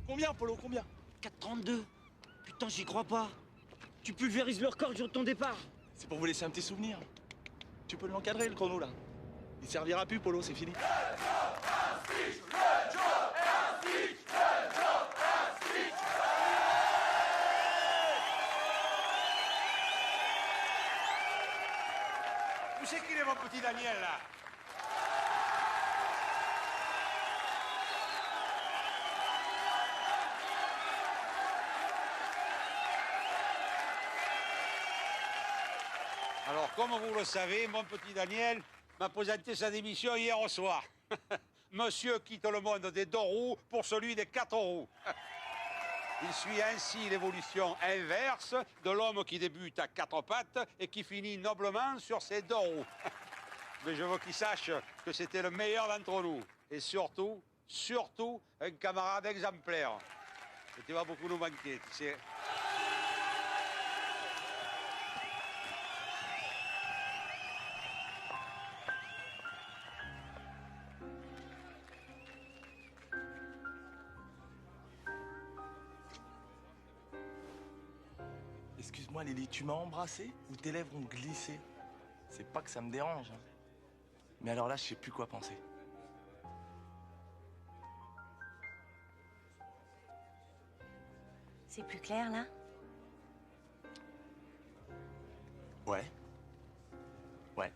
Combien, Polo, combien? 4,32. Putain, j'y crois pas. Tu pulvérises le record le jour de ton départ. C'est pour vous laisser un petit souvenir. Tu peux l'encadrer, le chrono, là. Il servira plus, Polo, c'est fini. Où c'est qu'il est, mon petit Daniel, là? Alors, comme vous le savez, mon petit Daniel m'a présenté sa démission hier au soir. Monsieur quitte le monde des 2 roues pour celui des 4 roues. Il suit ainsi l'évolution inverse de l'homme qui débute à 4 pattes et qui finit noblement sur ses 2 roues. Mais je veux qu'il sache que c'était le meilleur d'entre nous. Et surtout, un camarade exemplaire. Et tu vas beaucoup nous manquer, tu sais. Excuse-moi, Lily, tu m'as embrassé ou tes lèvres ont glissé? C'est pas que ça me dérange, hein. Mais alors là, je sais plus quoi penser. C'est plus clair, là? Ouais. Ouais.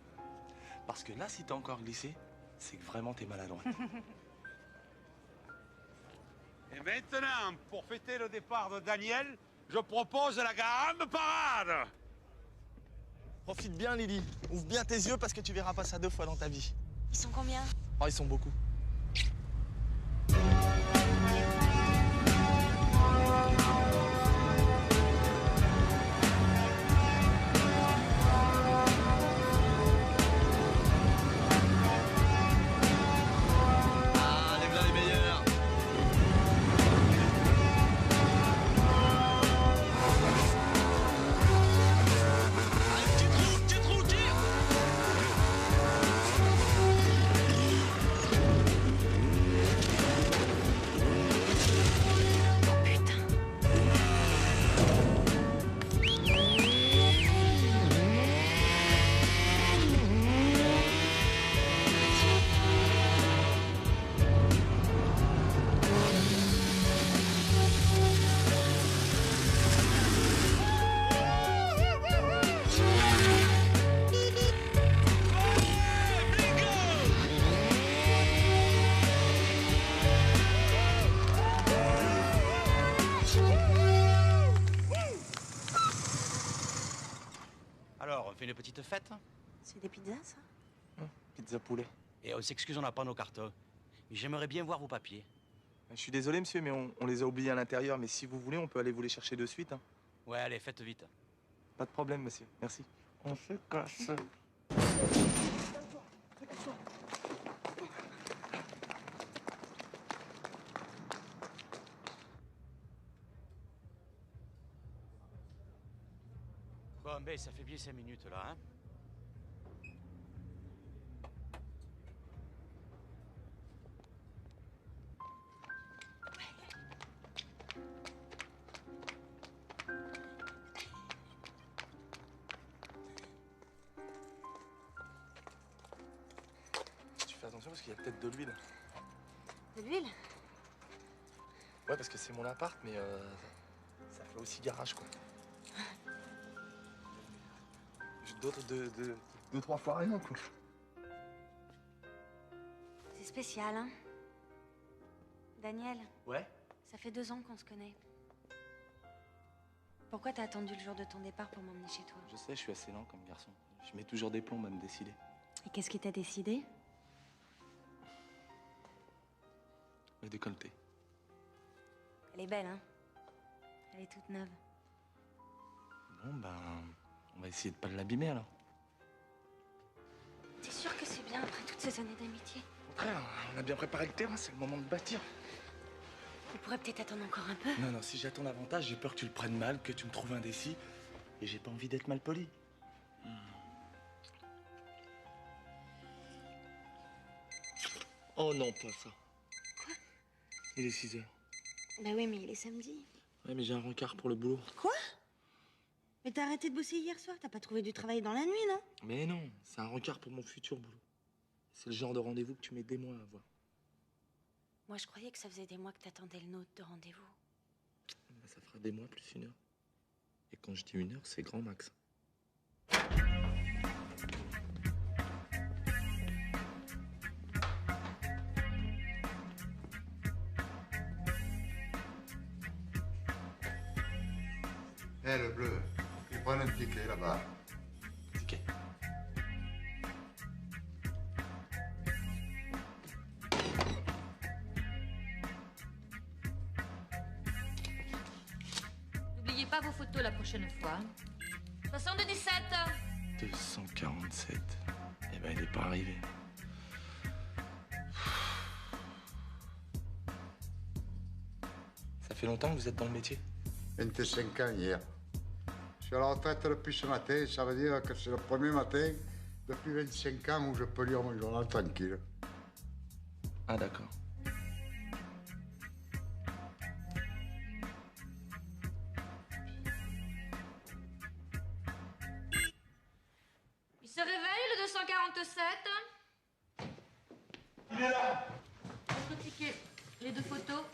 Parce que là, si t'as encore glissé, c'est que vraiment t'es maladroite. Et maintenant, pour fêter le départ de Daniel, je propose la grande parade. Profite bien, Lily. Ouvre bien tes yeux parce que tu verras pas ça 2 fois dans ta vie. Ils sont combien? Oh, ils sont beaucoup. Ah, les v'là les meilleurs. Petit trou, tire. Alors, on fait une petite fête. C'est des pizzas, ça? Pizza poulet. Et on s'excuse, on n'a pas nos cartons. Mais j'aimerais bien voir vos papiers. Je suis désolé, monsieur, mais on les a oubliés à l'intérieur. Mais si vous voulez, on peut aller vous les chercher de suite, hein. Ouais, allez, faites vite. Pas de problème, monsieur. Merci. On se casse. Ouais, ça fait bien 5 minutes, là, hein. Tu fais attention parce qu'il y a peut-être de l'huile. De l'huile? Ouais, parce que c'est mon appart, mais ça fait aussi garage, quoi. D'autres, deux, trois fois rien, quoi. C'est spécial, hein? Daniel, Ouais? ça fait 2 ans qu'on se connaît. Pourquoi t'as attendu le jour de ton départ pour m'emmener chez toi? Je sais, je suis assez lent comme garçon. Je mets toujours des plombs à me décider. Et qu'est-ce qui t'a décidé? Le décolleté. Elle est belle, hein? Elle est toute neuve. Bon, ben, on va essayer de pas l'abîmer, alors. T'es sûr que c'est bien après toutes ces années d'amitié? Au contraire, on a bien préparé le terrain, c'est le moment de bâtir. On pourrait peut-être attendre encore un peu. Non, non, si j'attends davantage, j'ai peur que tu le prennes mal, que tu me trouves indécis. Et j'ai pas envie d'être mal poli. Oh non, pas ça. Quoi? Il est 6 heures. Bah oui, mais il est samedi. Ouais, mais j'ai un rencard pour le boulot. Quoi? Mais t'as arrêté de bosser hier soir, t'as pas trouvé du travail dans la nuit, non? Mais non, c'est un rencard pour mon futur boulot. C'est le genre de rendez-vous que tu mets des mois à avoir. Moi, je croyais que ça faisait des mois que t'attendais le nôtre de rendez-vous. Bah, ça fera des mois plus 1 heure. Et quand je dis 1 heure, c'est grand max. Eh, le bleu, il prend un ticket là-bas. Ticket. N'oubliez pas vos photos la prochaine fois. 77. 247. Eh ben, il est pas arrivé. Ça fait longtemps que vous êtes dans le métier? 25 ans hier. Je suis à la retraite depuis ce matin, ça veut dire que c'est le premier matin depuis 25 ans où je peux lire mon journal tranquille. Ah, d'accord. Il se réveille, le 247. Il est là! Votre ticket, les 2 photos.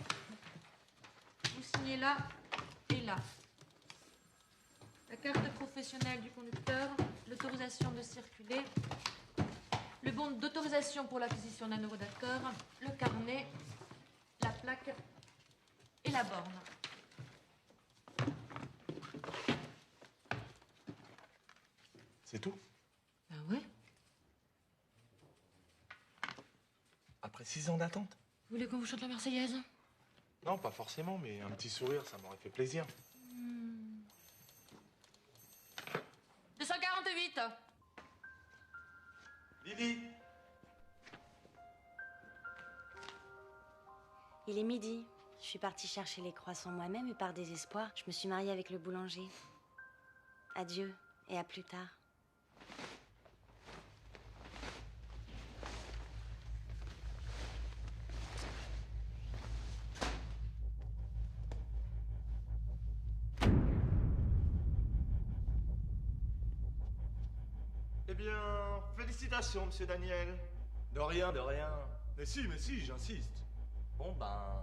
Vous signez là et là. La carte professionnelle du conducteur, l'autorisation de circuler, le bon d'autorisation pour l'acquisition d'un euro d'accord, le carnet, la plaque et la borne. C'est tout? Ben ouais. Après 6 ans d'attente? Vous voulez qu'on vous chante la Marseillaise? Non, pas forcément, mais un petit sourire, ça m'aurait fait plaisir. 248. Lily! Il est midi. Je suis partie chercher les croissants moi-même et par désespoir, je me suis mariée avec le boulanger. Adieu et à plus tard. Eh bien, félicitations, monsieur Daniel. De rien, de rien. Mais si, j'insiste. Bon, ben...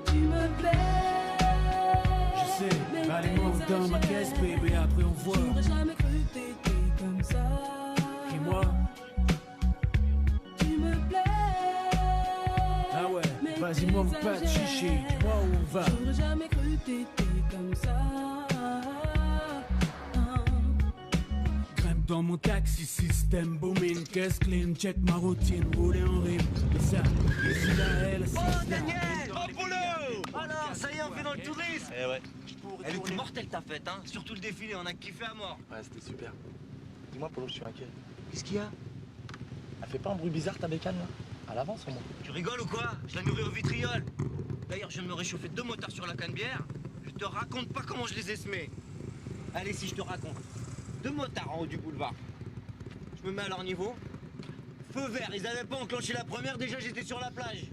Tu me plais. Je sais, allez-moi dans ma caisse, bébé, après on voit. J'aurais jamais cru que t'étais comme ça. Et moi? Tu me plais. Ah ouais, vas-y, manque pas de chichi, dis-moi où on va. J'aurais jamais cru que t'étais comme ça. Grimpe dans mon taxi, système booming, caisse clean, check ma routine, rouler en rime. Et ça, ici là, elle, c'est Oh, Daniel! Bon boulot! Alors, ça y est, on fait dans le tourisme! Eh ouais. Elle était mortelle ta fête, hein? Surtout le défilé, on a kiffé à mort. Ouais, c'était super. Dis-moi, Polo, je suis inquiet. Qu'est-ce qu'il y a? Elle fait pas un bruit bizarre ta bécane là? À l'avance au moins. Tu rigoles ou quoi? Je la nourris au vitriol. D'ailleurs, je viens de me réchauffer 2 motards sur la canne-bière. Je te raconte pas comment je les ai semés. Allez, si je te raconte. 2 motards en haut du boulevard. Je me mets à leur niveau. Feu vert, ils avaient pas enclenché la première, déjà j'étais sur la plage.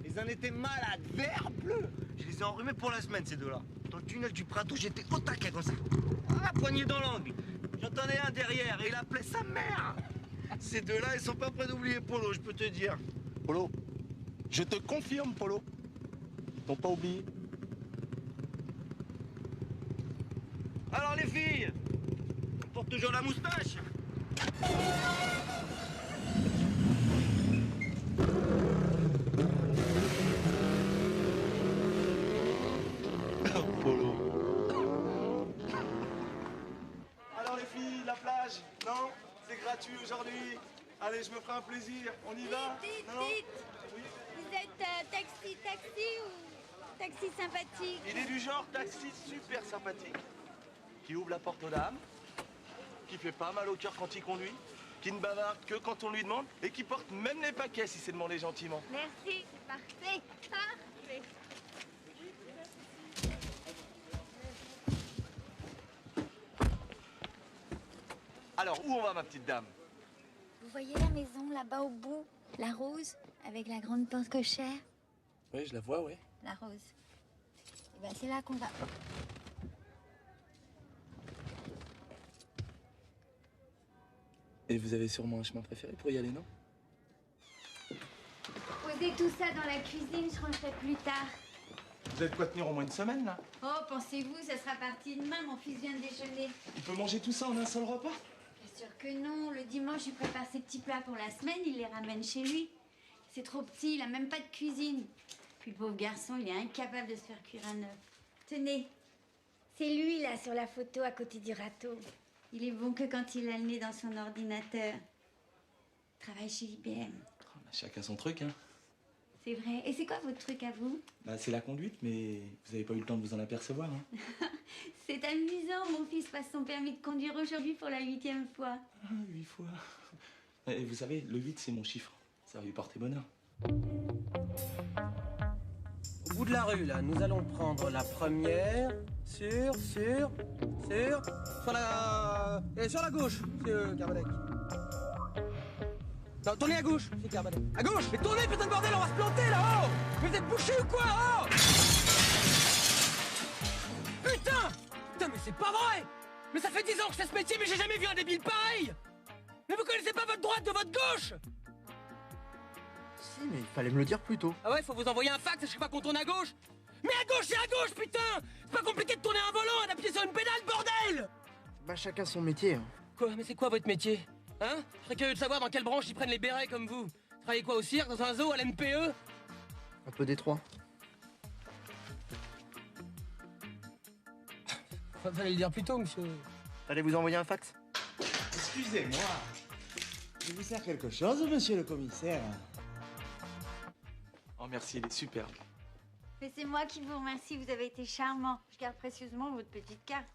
Ils en étaient malades, vert, bleu. Je les ai enrhumés pour la semaine, ces deux-là. Dans le tunnel du Prado, j'étais au taquet comme ça. Ah, poignée dans l'angle. J'entendais un derrière et il appelait sa mère. Ces deux-là, ils sont pas prêts d'oublier Polo, je peux te dire. Polo, je te confirme, Polo. Ils t'ont pas oublié. Alors les filles, on porte toujours la moustache. Polo. Alors les filles, la plage, non? C'est gratuit aujourd'hui. Allez, je me ferai un plaisir. On y va? Dites, Non? dites. Vous êtes taxi ou taxi sympathique? Il est du genre taxi super sympathique, qui ouvre la porte aux dames, qui fait pas mal au cœur quand il conduit, qui ne bavarde que quand on lui demande et qui porte même les paquets si c'est demandé gentiment. Merci, parfait, parfait. Alors, où on va, ma petite dame? Vous voyez la maison là-bas au bout? La rose, avec la grande porte cochère? Oui, je la vois, oui. La rose. Eh ben, c'est là qu'on va. Et vous avez sûrement un chemin préféré pour y aller, non? Posez tout ça dans la cuisine, je rangerai plus tard. Vous avez de quoi tenir au moins une semaine, là? Oh, pensez-vous, ça sera parti demain, mon fils vient de déjeuner. Il peut manger tout ça en un seul repas? Bien sûr que non, le dimanche, il prépare ses petits plats pour la semaine, il les ramène chez lui. C'est trop petit, il a même pas de cuisine. Puis le pauvre garçon, il est incapable de se faire cuire un œuf. Tenez, c'est lui, là, sur la photo, à côté du râteau. Il est bon que quand il a le nez dans son ordinateur. Il travaille chez IBM. Oh, bah, chacun son truc, hein. C'est vrai. Et c'est quoi votre truc à vous? Bah, c'est la conduite, mais vous avez pas eu le temps de vous en apercevoir, hein. C'est amusant, mon fils passe son permis de conduire aujourd'hui pour la 8e fois. Ah, 8 fois. Et vous savez, le 8, c'est mon chiffre. Ça va lui porter bonheur. Au bout de la rue, là, nous allons prendre la première sur la... Et sur la gauche, monsieur Carbonec. Non, tournez à gauche, monsieur Carbonec. À gauche! Mais tournez, putain de bordel, on va se planter, là-haut! Mais vous êtes bouché ou quoi, oh! Putain! Putain, mais c'est pas vrai! Mais ça fait 10 ans que je fais ce métier, mais j'ai jamais vu un débile pareil! Mais vous connaissez pas votre droite de votre gauche! Si, mais il fallait me le dire plus tôt. Ah ouais, faut vous envoyer un fax à chaque fois qu'on tourne à gauche. Mais à gauche, c'est à gauche, putain! C'est pas compliqué de tourner un volant et d'appuyer sur une pédale, bordel! Bah chacun son métier. Hein. Quoi? Mais c'est quoi votre métier? Hein? Je serais curieux de savoir dans quelle branche ils prennent les bérets comme vous. Travaillez quoi, au cirque, dans un zoo, à l'MPE? Un peu détroit. Fallait le dire plus tôt, monsieur. Fallait vous envoyer un fax. Excusez-moi. Je vous sers quelque chose, monsieur le commissaire? Oh, merci, il est superbe. Mais c'est moi qui vous remercie, vous avez été charmant. Je garde précieusement votre petite carte.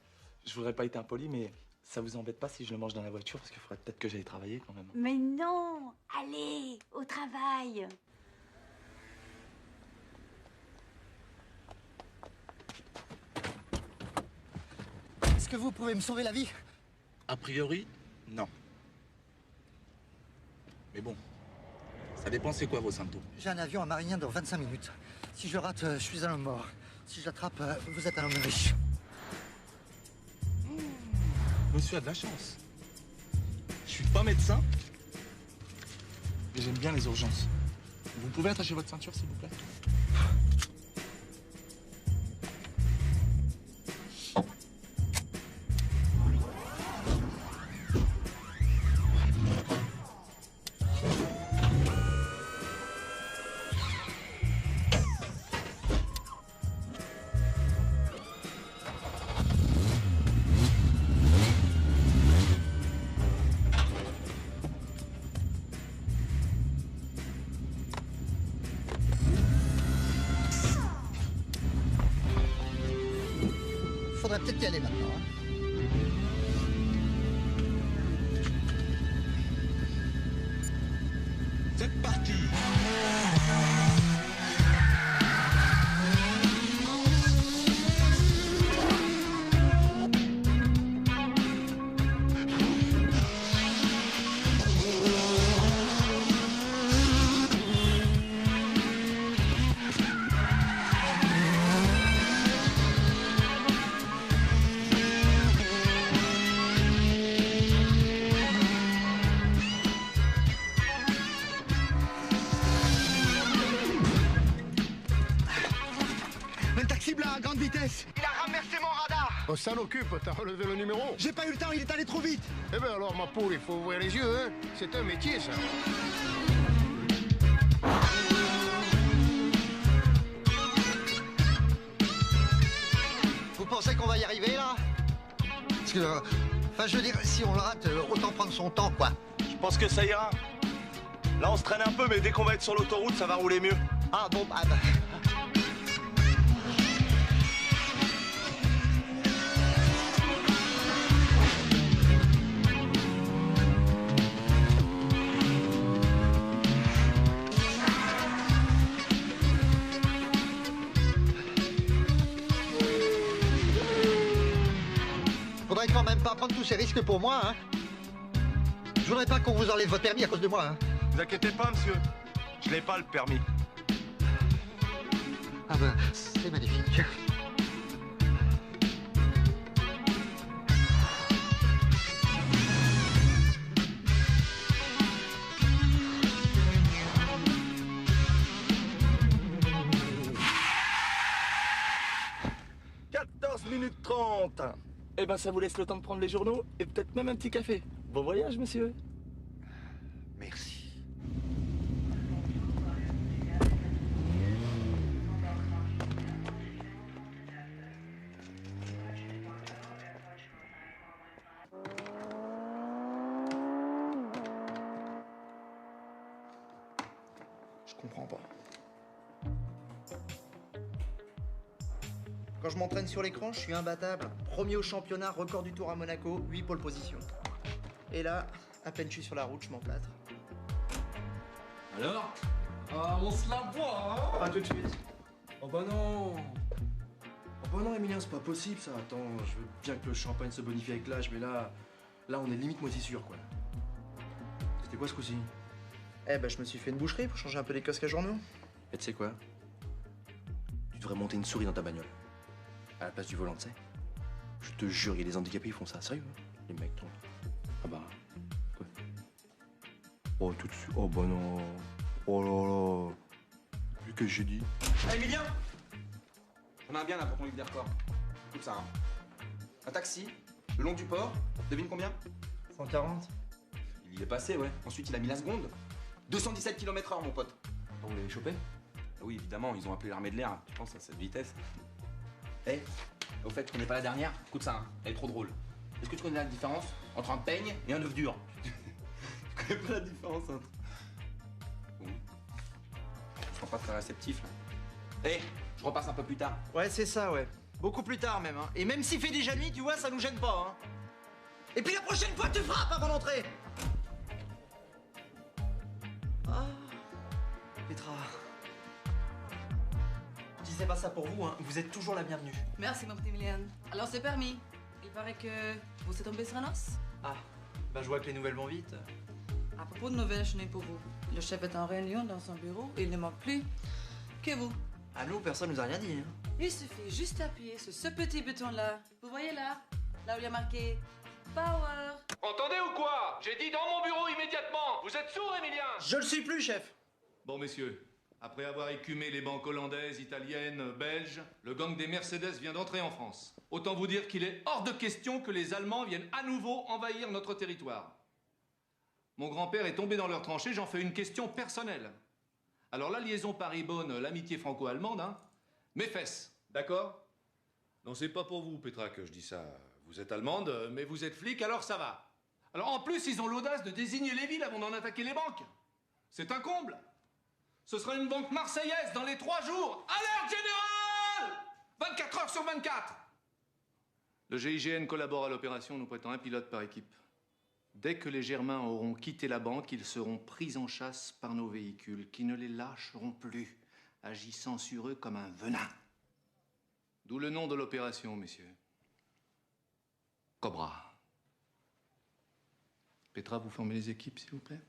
Je voudrais pas être impoli, mais ça vous embête pas si je le mange dans la voiture? Parce qu'il faudrait peut-être que j'aille travailler quand même. Mais non! Allez, au travail! Est-ce que vous pouvez me sauver la vie? A priori, non. Mais bon, ça dépend c'est quoi vos symptômes. J'ai un avion à Marignan dans 25 minutes. Si je rate, je suis un homme mort. Si je l'attrape, vous êtes un homme riche. Monsieur a de la chance. Je suis pas médecin, mais j'aime bien les urgences. Vous pouvez attacher votre ceinture, s'il vous plaît? Faudrait peut-être y aller maintenant. Hein. C'est parti. Un taxi blanc à grande vitesse. Il a ramassé mon radar. On s'en occupe, t'as relevé le numéro. J'ai pas eu le temps, il est allé trop vite. Eh ben alors, ma poule, il faut ouvrir les yeux, hein. C'est un métier, ça. Vous pensez qu'on va y arriver, là? Parce que... Enfin, je veux dire, si on le rate, autant prendre son temps, quoi. Je pense que ça ira. Là, on se traîne un peu, mais dès qu'on va être sur l'autoroute, ça va rouler mieux. Ah bon, bah... Faudrait quand même pas prendre tous ces risques pour moi, hein. Je voudrais pas qu'on vous enlève votre permis à cause de moi, hein. Vous inquiétez pas, monsieur. Je n'ai pas le permis. Ah ben, c'est magnifique. « 14 minutes 30. Eh ben, ça vous laisse le temps de prendre les journaux et peut-être même un petit café. Bon voyage, monsieur. Merci. Je comprends pas. Quand je m'entraîne sur l'écran, je suis imbattable. Premier au championnat, record du tour à Monaco, 8 pole position. Et là, à peine je suis sur la route, je m'emplâtre. Alors on se la boit, hein? Pas tout de suite. Oh bah non. Oh bah non, Emilien, c'est pas possible ça. Attends, je veux bien que le champagne se bonifie avec l'âge, mais là on est limite moisissure, quoi. C'était quoi ce coup-ci? Eh ben, je me suis fait une boucherie pour changer un peu les casques à journaux. Et tu sais quoi? Tu devrais monter une souris dans ta bagnole. À la place du volant, tu sais. Je te jure, il y a des handicapés, ils font ça. Sérieux, hein? Les mecs, toi. Ah bah... Quoi? Oh, tout de suite. Oh bah non. Oh là là. Vu que j'ai dit. Ah, Emilien! On a un bien là pour ton livre des records. Écoute ça, hein. Un taxi, le long du port, devine combien? 140. Il y est passé, ouais. Ensuite, il a mis la seconde. 217 km/h, mon pote. Vous l'avez chopé? Ah oui, évidemment, ils ont appelé l'armée de l'air. Tu penses à cette vitesse? Eh, au fait, tu connais pas la dernière? Écoute ça, hein. Elle est trop drôle. Est-ce que tu connais la différence entre un peigne et un œuf dur? Tu connais pas la différence entre... Bon. Je sens pas très réceptif, là. Eh, je repasse un peu plus tard. Ouais, c'est ça, ouais. Beaucoup plus tard, même, hein. Et même s'il fait déjà nuit, tu vois, ça nous gêne pas, hein. Et puis la prochaine fois, tu frappes avant d'entrer. Ah, Petra. Je disais pas ça pour vous, hein. Vous êtes toujours la bienvenue. Merci, mon petit Emilien. Alors, c'est permis. Il paraît que vous êtes tombé sur un os. Ah, bah je vois que les nouvelles vont vite. À propos de nouvelles, je n'ai pour vous. Le chef est en réunion dans son bureau et il ne manque plus que vous. Ah, nous, personne nous a rien dit, hein. Il suffit juste d'appuyer sur ce petit bouton-là. Vous voyez là? Là où il y a marqué Power. Entendez ou quoi? J'ai dit dans mon bureau immédiatement. Vous êtes sourd, Emilien? Je le suis plus, chef. Bon, messieurs, après avoir écumé les banques hollandaises, italiennes, belges, le gang des Mercedes vient d'entrer en France. Autant vous dire qu'il est hors de question que les Allemands viennent à nouveau envahir notre territoire. Mon grand-père est tombé dans leur tranchée, j'en fais une question personnelle. Alors la liaison Paris-Bonn, l'amitié franco-allemande, hein, mes fesses, d'accord? Non, c'est pas pour vous, Petra, que je dis ça. Vous êtes allemande, mais vous êtes flic, alors ça va. Alors en plus, ils ont l'audace de désigner les villes avant d'en attaquer les banques. C'est un comble. Ce sera une banque marseillaise dans les 3 jours. Alerte générale! 24 heures sur 24. Le GIGN collabore à l'opération, nous prêtant un pilote par équipe. Dès que les Germains auront quitté la banque, ils seront pris en chasse par nos véhicules, qui ne les lâcheront plus, agissant sur eux comme un venin. D'où le nom de l'opération, messieurs. Cobra. Petra, vous formez les équipes, s'il vous plaît?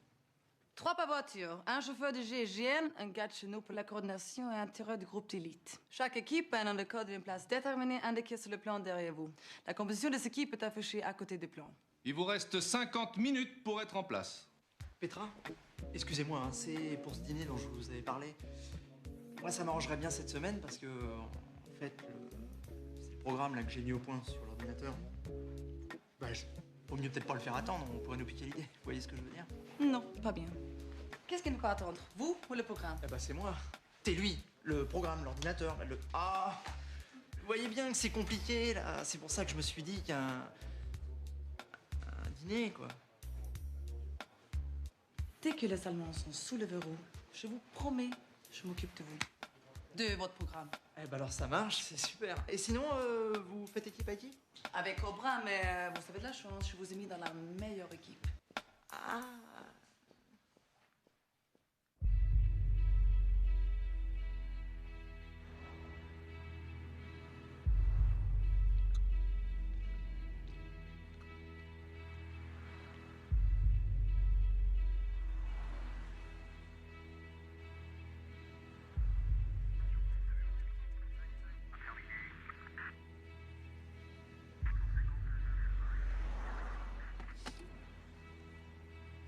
3 par voiture, un chauffeur de GIGN, un gars de chez nous pour la coordination et un tireur du groupe d'élite. Chaque équipe a un nom de code et une place déterminée indiquée sur le plan derrière vous. La composition de cette équipe est affichée à côté du plan. Il vous reste 50 minutes pour être en place. Petra, excusez-moi, hein, c'est pour ce dîner dont je vous avais parlé. Moi, ça m'arrangerait bien cette semaine parce que, en fait, c'est le programme là, que j'ai mis au point sur l'ordinateur. Bah, vaut mieux peut-être pas le faire attendre, on pourrait nous piquer l'idée. Vous voyez ce que je veux dire? Non, pas bien. Qu'est-ce qu'il ne peut attendre, vous ou le programme? Eh bah, c'est moi. T'es lui, le programme, l'ordinateur, le... Ah! Vous voyez bien que c'est compliqué, là. C'est pour ça que je me suis dit qu'un dîner, quoi. Dès que les Allemands sont sous le verrou, je vous promets, je m'occupe de vous. De votre programme. Eh ben alors ça marche, c'est super. Et sinon, vous faites équipe à qui? Avec Cobra, mais vous avez de la chance, je vous ai mis dans la meilleure équipe. Ah!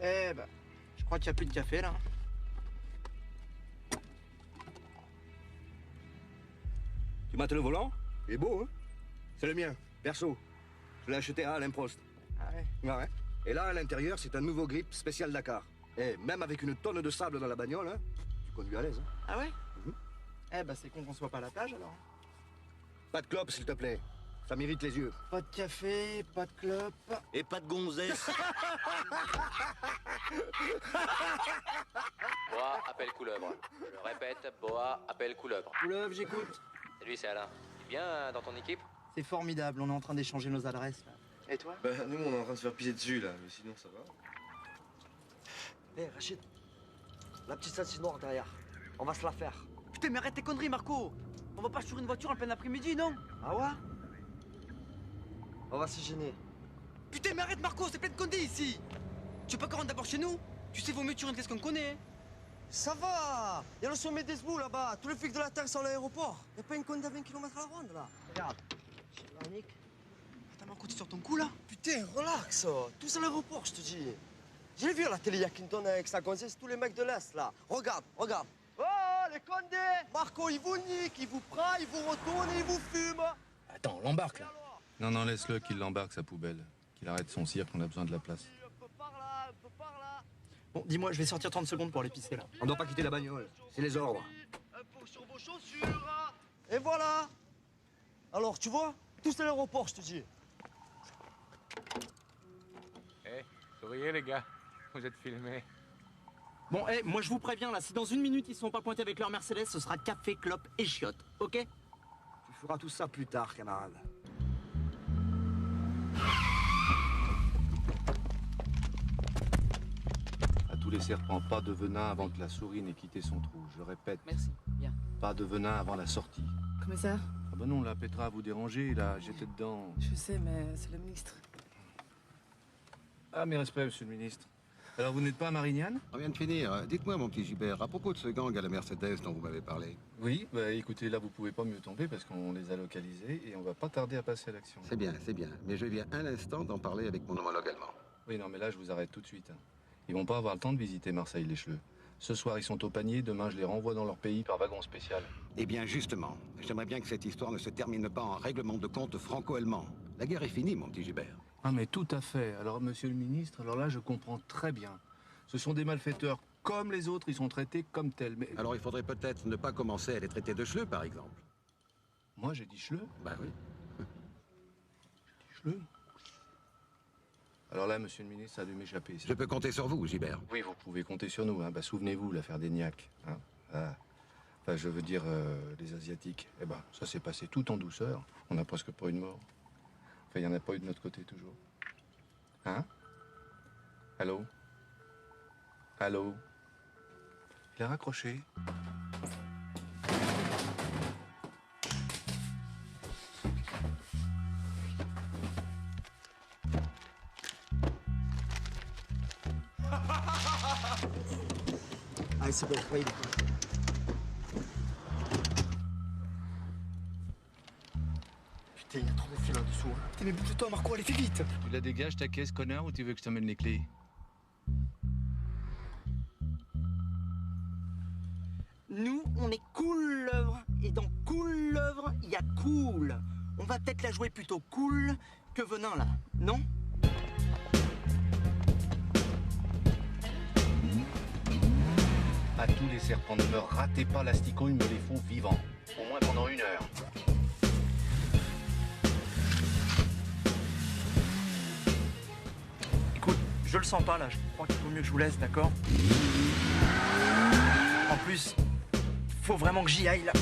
Eh ben, je crois qu'il n'y a plus de café, là. Tu mates le volant? Il est beau, hein? C'est le mien, perso. Je l'ai acheté à Alain Prost. Ah ouais? Ouais. Et là, à l'intérieur, c'est un nouveau grip spécial Dakar. Et même avec une tonne de sable dans la bagnole, hein, tu conduis à l'aise. Hein. Ah ouais? Eh ben, c'est con qu'on soit pas à la plage, alors. Pas de clope, s'il te plaît. Ça m'irrite les yeux. Pas de café, pas de clope. Et pas de gonzesse. Boa appelle couleuvre. Je répète, Boa appelle couleuvre. Couleuvre, j'écoute. Salut, c'est Alain. Tu es bien dans ton équipe? C'est formidable, on est en train d'échanger nos adresses, là. Et toi? Bah, nous, on est en train de se faire pisser dessus, là. Mais sinon, ça va. Hé, Rachid, la petite salsine noire derrière. On va se la faire. Putain, mais arrête tes conneries, Marco. On va pas sur une voiture en plein après-midi, non? Ah ouais? On va s'y gêner. Putain, mais arrête, Marco, c'est plein de condés ici. Tu veux pas qu'on rentre d'abord chez nous? Tu sais, vaut mieux sur une qu'est-ce qu'on connaît. Ça va. Il y a le sommet des Zbou là-bas. Tous les flics de la Terre sont à l'aéroport. Y a pas une conde à 20 km à la ronde là. Regarde. La nique. Attends, Marco, tu sors ton cou là? Putain, relax. Tous à l'aéroport, je te dis. J'ai vu à la télé, y a Clinton avec sa gonzesse, tous les mecs de l'Est là. Regarde, regarde. Oh, les condés. Marco, il vous nique, il vous prend, il vous retourne et il vous fume. Attends, on l'embarque, là. Non, laisse-le qu'il l'embarque, sa poubelle. Qu'il arrête son cirque, on a besoin de la place. Bon, dis-moi, je vais sortir 30 secondes pour aller pisser là. On doit pas quitter la bagnole. C'est les ordres. Impôt sur vos chaussures. Et voilà. Alors, tu vois, tous à l'aéroport, je te dis. Eh, souriez les gars, vous êtes filmés. Bon, moi je vous préviens là, si dans une minute ils sont pas pointés avec leur Mercedes, ce sera café, clope et chiottes, ok? Tu feras tout ça plus tard, camarade. À tous les serpents, pas de venin avant que la souris n'ait quitté son trou. Je répète. Merci, bien. Pas de venin avant la sortie. Commissaire? Ah bah non, là, Petra, vous dérangez, là, j'étais dedans. Je sais, mais c'est le ministre. Ah, mes respects, monsieur le ministre. Alors, vous n'êtes pas à Marignane? On vient de finir. Dites-moi, mon petit Gilbert, à propos de ce gang à la Mercedes dont vous m'avez parlé. Oui, bah écoutez, là, vous pouvez pas mieux tomber parce qu'on les a localisés et on va pas tarder à passer à l'action. C'est bien. Mais je viens à l'instant d'en parler avec mon homologue allemand. Oui, non, mais là, je vous arrête tout de suite. Ils vont pas avoir le temps de visiter Marseille, les cheleux. Ce soir, ils sont au panier, demain, je les renvoie dans leur pays par wagon spécial. Eh bien, justement, j'aimerais bien que cette histoire ne se termine pas en règlement de compte franco-allemand. La guerre est finie, mon petit Gilbert. Ah, mais tout à fait. Alors, monsieur le ministre, alors là, je comprends très bien. Ce sont des malfaiteurs comme les autres, ils sont traités comme tels. Mais... Alors, il faudrait peut-être ne pas commencer à les traiter de chleux, par exemple. Moi, j'ai dit chleux? Bah oui. J'ai dit chleux? Alors là, monsieur le ministre, ça a dû m'échapper. Je peux compter sur vous, Gilbert. Oui, vous pouvez compter sur nous. Hein. Bah, souvenez-vous, l'affaire des Niaques. Hein. Ah. Enfin, je veux dire, les Asiatiques. Eh ben, ça s'est passé tout en douceur. On n'a presque pas eu de mort. Enfin, il n'y en a pas eu de notre côté, toujours. Hein? Allô? Allô? Il a raccroché. Allez, c'est bon, oui. Putain, il y a trop de fils là-dessous. Hein. Putain, mais bouge-toi, Marco, allez, fais vite. Tu la dégages ta caisse, connard, ou tu veux que je t'amène les clés? Nous, on est cool l'œuvre. Et dans cool l'œuvre, il y a cool. On va peut-être la jouer plutôt cool que venant là, non? À tous les serpents, ne me ratez pas l'asticot, il me les faut vivants. Au moins pendant 1 heure. Écoute, je le sens pas là, je crois qu'il vaut mieux que je vous laisse, d'accord? En plus, faut vraiment que j'y aille là.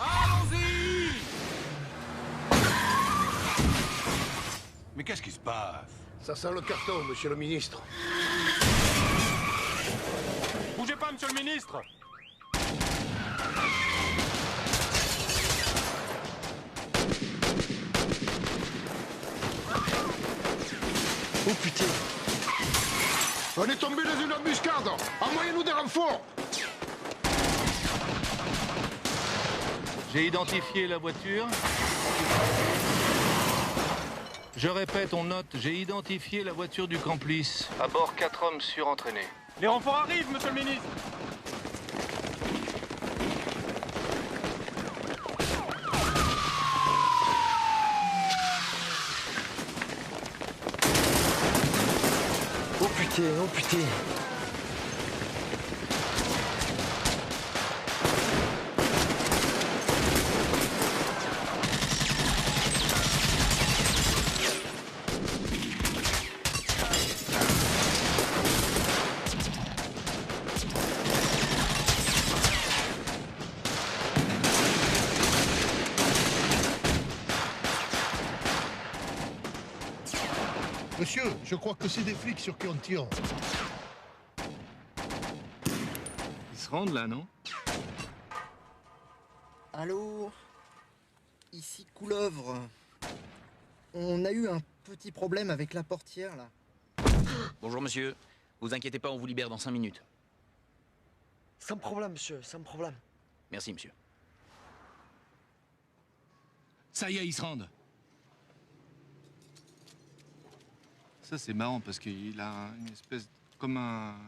Allons-y! Mais qu'est-ce qui se passe? Ça sent le carton, monsieur le ministre. Bougez pas, monsieur le ministre! Oh putain! On est tombé dans une embuscade! Envoyez-nous des renforts! J'ai identifié la voiture. Je répète, on note, j'ai identifié la voiture du complice. À bord, 4 hommes surentraînés. Les renforts arrivent, monsieur le ministre! Oh putain, oh putain. Monsieur, je crois que c'est des flics sur qui on tire. Ils se rendent là, non? Allô? Ici Couleuvre. On a eu un petit problème avec la portière là. Bonjour monsieur. Vous inquiétez pas, on vous libère dans 5 minutes. Sans problème, monsieur, sans problème. Merci monsieur. Ça y est, ils se rendent. Ça, c'est marrant parce qu'il a une espèce. Comme un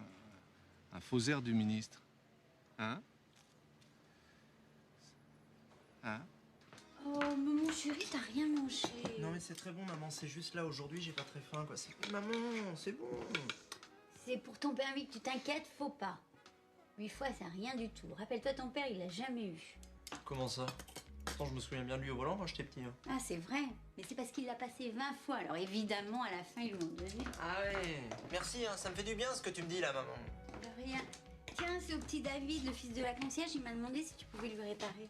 faux air du ministre. Hein? Hein? Oh, mais mon chéri, t'as rien mangé. Non mais c'est très bon maman, c'est juste là aujourd'hui j'ai pas très faim quoi. Maman, c'est bon. C'est pour ton permis que tu t'inquiètes, faut pas. 8 fois, c'est rien du tout. Rappelle-toi, ton père, il l'a jamais eu. Comment ça? Pourtant je me souviens bien de lui au volant quand j'étais petit. Hein. Ah, c'est vrai. Mais c'est parce qu'il l'a passé 20 fois. Alors évidemment, à la fin, ils l'ont donné. Ah ouais. Merci, hein, ça me fait du bien ce que tu me dis là maman. De rien. Tiens, c'est au petit David, le fils de la concierge, il m'a demandé si tu pouvais lui réparer.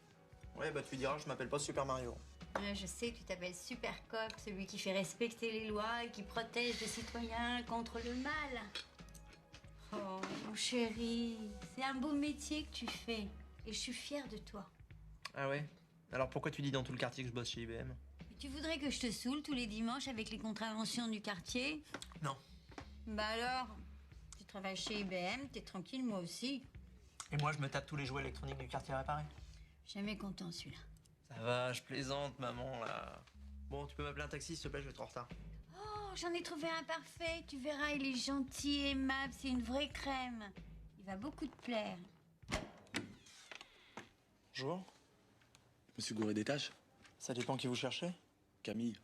Ouais bah tu lui diras, je m'appelle pas Super Mario. Ouais, je sais que tu t'appelles Super Cop, celui qui fait respecter les lois et qui protège les citoyens contre le mal. Oh, mon chéri, c'est un beau métier que tu fais. Et je suis fière de toi. Ah ouais? Alors pourquoi tu dis dans tout le quartier que je bosse chez IBM? Et tu voudrais que je te saoule tous les dimanches avec les contraventions du quartier? Non. Bah alors, tu travailles chez IBM, t'es tranquille, moi aussi. Et moi je me tape tous les jouets électroniques du quartier réparés. Jamais content celui-là. Ça va, je plaisante maman là. Bon, tu peux m'appeler un taxi s'il te plaît, je vais être en retard. Oh, j'en ai trouvé un parfait. Tu verras, il est gentil, aimable, c'est une vraie crème. Il va beaucoup te plaire. Bonjour. Je me suis gouré des tâches. Ça dépend qui vous cherchez. Camille.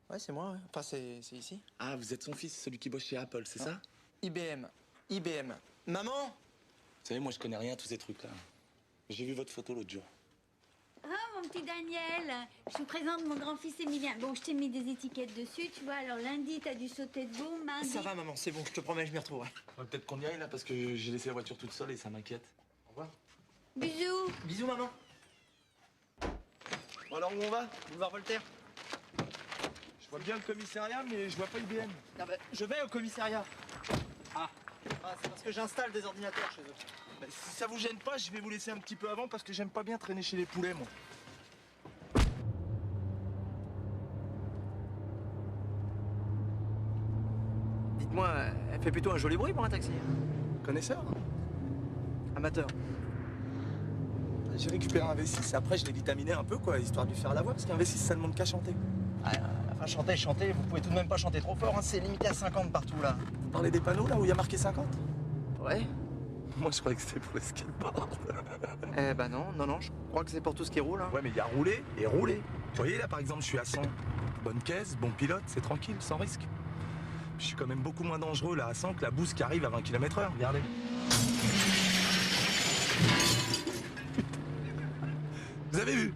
Ouais, c'est moi, ouais. Enfin, c'est ici. Ah, vous êtes son fils, celui qui bosse chez Apple, c'est ça? IBM. IBM. Maman! Vous savez, moi, je connais rien à tous ces trucs-là. J'ai vu votre photo l'autre jour. Oh, mon petit Daniel, je vous présente mon grand-fils Emilien. Bon, je t'ai mis des étiquettes dessus, tu vois. Alors lundi, t'as dû sauter de beau, mardi... Ça va, maman, c'est bon, je te promets, je m'y retrouverai. Peut-être qu'on y aille, là, parce que j'ai laissé la voiture toute seule et ça m'inquiète. Au revoir. Bisous. Bisous, maman. Bon, alors où on va? Boulevard Voltaire. Je vois bien le commissariat, mais je vois pas IBM. Ah bah, je vais au commissariat. Ah, c'est parce que j'installe des ordinateurs chez eux. Bah, si ça vous gêne pas, je vais vous laisser un petit peu avant parce que j'aime pas bien traîner chez les poulets, moi. Dites-moi, elle fait plutôt un joli bruit pour un taxi. Connaisseur? Amateur. J'ai récupéré un V6 et après je l'ai vitaminé un peu, quoi, histoire de lui faire la voix, parce qu'un V6 ça demande qu'à chanter. Enfin, chanter, vous pouvez tout de même pas chanter trop fort, hein, c'est limité à 50 partout là. Vous parlez des panneaux là où il y a marqué 50? Ouais. Moi je croyais que c'était pour les skateboards. Eh bah non, je crois que c'est pour tout ce qui roule. Hein. Ouais, mais il y a roulé et roulé. Vous voyez là par exemple, je suis à 100. Bonne caisse, bon pilote, c'est tranquille, sans risque. Je suis quand même beaucoup moins dangereux là à 100 que la bouse qui arrive à 20 km/h, regardez. Vous avez vu?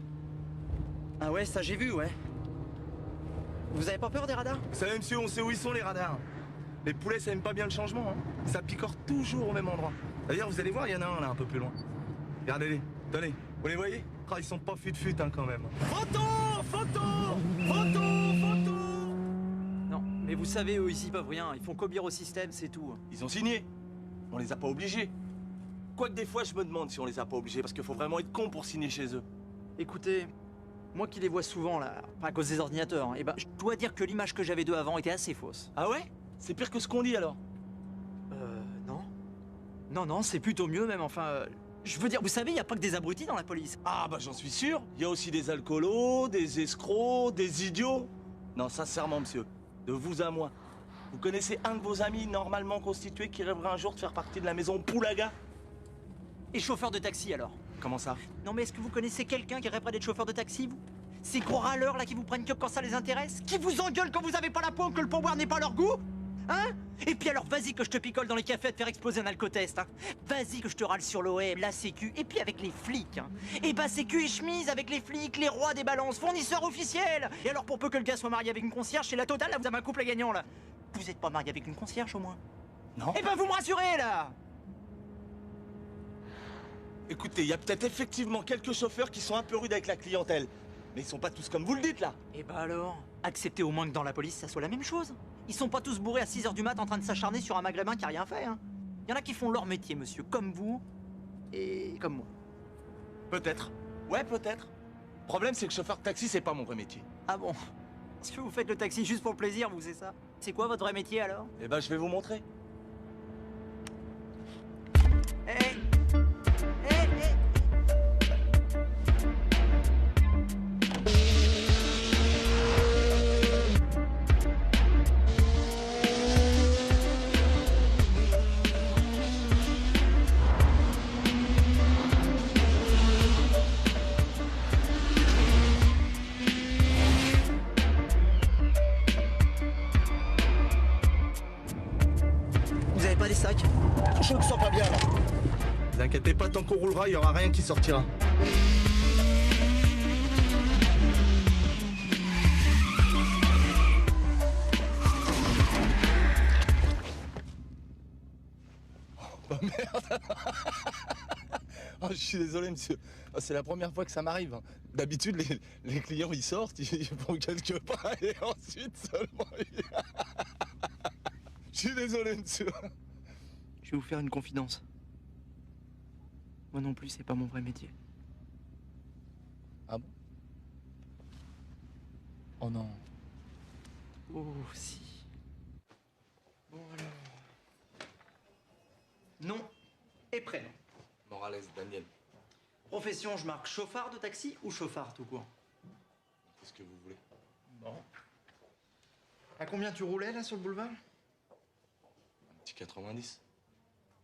Ah ouais, ça j'ai vu, ouais. Vous avez pas peur des radars? Vous savez monsieur, on sait où ils sont les radars. Les poulets ça aime pas bien le changement, hein. Ça picore toujours au même endroit. D'ailleurs vous allez voir, il y en a un là un peu plus loin. Regardez-les, tenez, vous les voyez? Ah, ils sont pas fut-fut hein, quand même. Photo! Photo! Photo! Photo! Non, mais vous savez, eux, ils y peuvent rien. Ils font qu'obéir au système, c'est tout. Ils ont signé. On les a pas obligés. Quoique des fois je me demande si on les a pas obligés, parce qu'il faut vraiment être con pour signer chez eux. Écoutez, moi qui les vois souvent là, enfin à cause des ordinateurs, eh ben, je dois dire que l'image que j'avais d'eux avant était assez fausse. Ah ouais? C'est pire que ce qu'on dit alors? Non. Non, c'est plutôt mieux même, enfin... je veux dire, vous savez, il n'y a pas que des abrutis dans la police. Ah bah j'en suis sûr. Il y a aussi des alcoolos, des escrocs, des idiots. Non, sincèrement monsieur, de vous à moi. Vous connaissez un de vos amis normalement constitué qui rêverait un jour de faire partie de la maison Poulaga? Et chauffeur de taxi alors? Comment ça? Non mais est-ce que vous connaissez quelqu'un qui rêverait d'être chauffeur de taxi, vous? Ces gros râleurs là qui vous prennent que quand ça les intéresse? Qui vous engueulent quand vous avez pas la peau, que le pourboire n'est pas leur goût? Hein? Et puis alors vas-y que je te picole dans les cafés à te faire exploser un alcotest, hein. Vas-y que je te râle sur l'OM, la sécu, et puis avec les flics, hein. Et bah sécu et chemise avec les flics, les rois des balances, fournisseurs officiels. Et alors pour peu que le gars soit marié avec une concierge, c'est la totale, là vous avez un couple gagnant là. Vous êtes pas marié avec une concierge au moins? Non. Eh ben vous me rassurez là. Écoutez, il y a peut-être effectivement quelques chauffeurs qui sont un peu rudes avec la clientèle. Mais ils sont pas tous comme vous le dites là. Et bah alors, acceptez au moins que dans la police ça soit la même chose. Ils sont pas tous bourrés à 6h du mat en train de s'acharner sur un maghrébin qui a rien fait, hein. Il y en a qui font leur métier, monsieur, comme vous et comme moi. Peut-être. Ouais, peut-être. Le problème, c'est que chauffeur de taxi, c'est pas mon vrai métier. Ah bon? Parce que vous faites le taxi juste pour le plaisir, vous, c'est ça? C'est quoi votre vrai métier alors? Eh ben, je vais vous montrer. Vous avez pas des sacs? Je me sens pas bien là. Ne vous inquiétez pas, tant qu'on roulera, il y aura rien qui sortira. Oh merde. Oh, je suis désolé, monsieur. Oh, c'est la première fois que ça m'arrive. Hein. D'habitude, les clients, ils sortent, ils font quelques pas et ensuite seulement... Je suis désolé, monsieur. Je vais vous faire une confidence. Moi non plus, c'est pas mon vrai métier. Ah bon? Oh non. Oh si. Bon alors... Nom et prénom. Morales Daniel. Profession, je marque chauffard de taxi ou chauffard tout court? Qu'est-ce que vous voulez? Bon. À combien tu roulais là sur le boulevard? Un petit 90.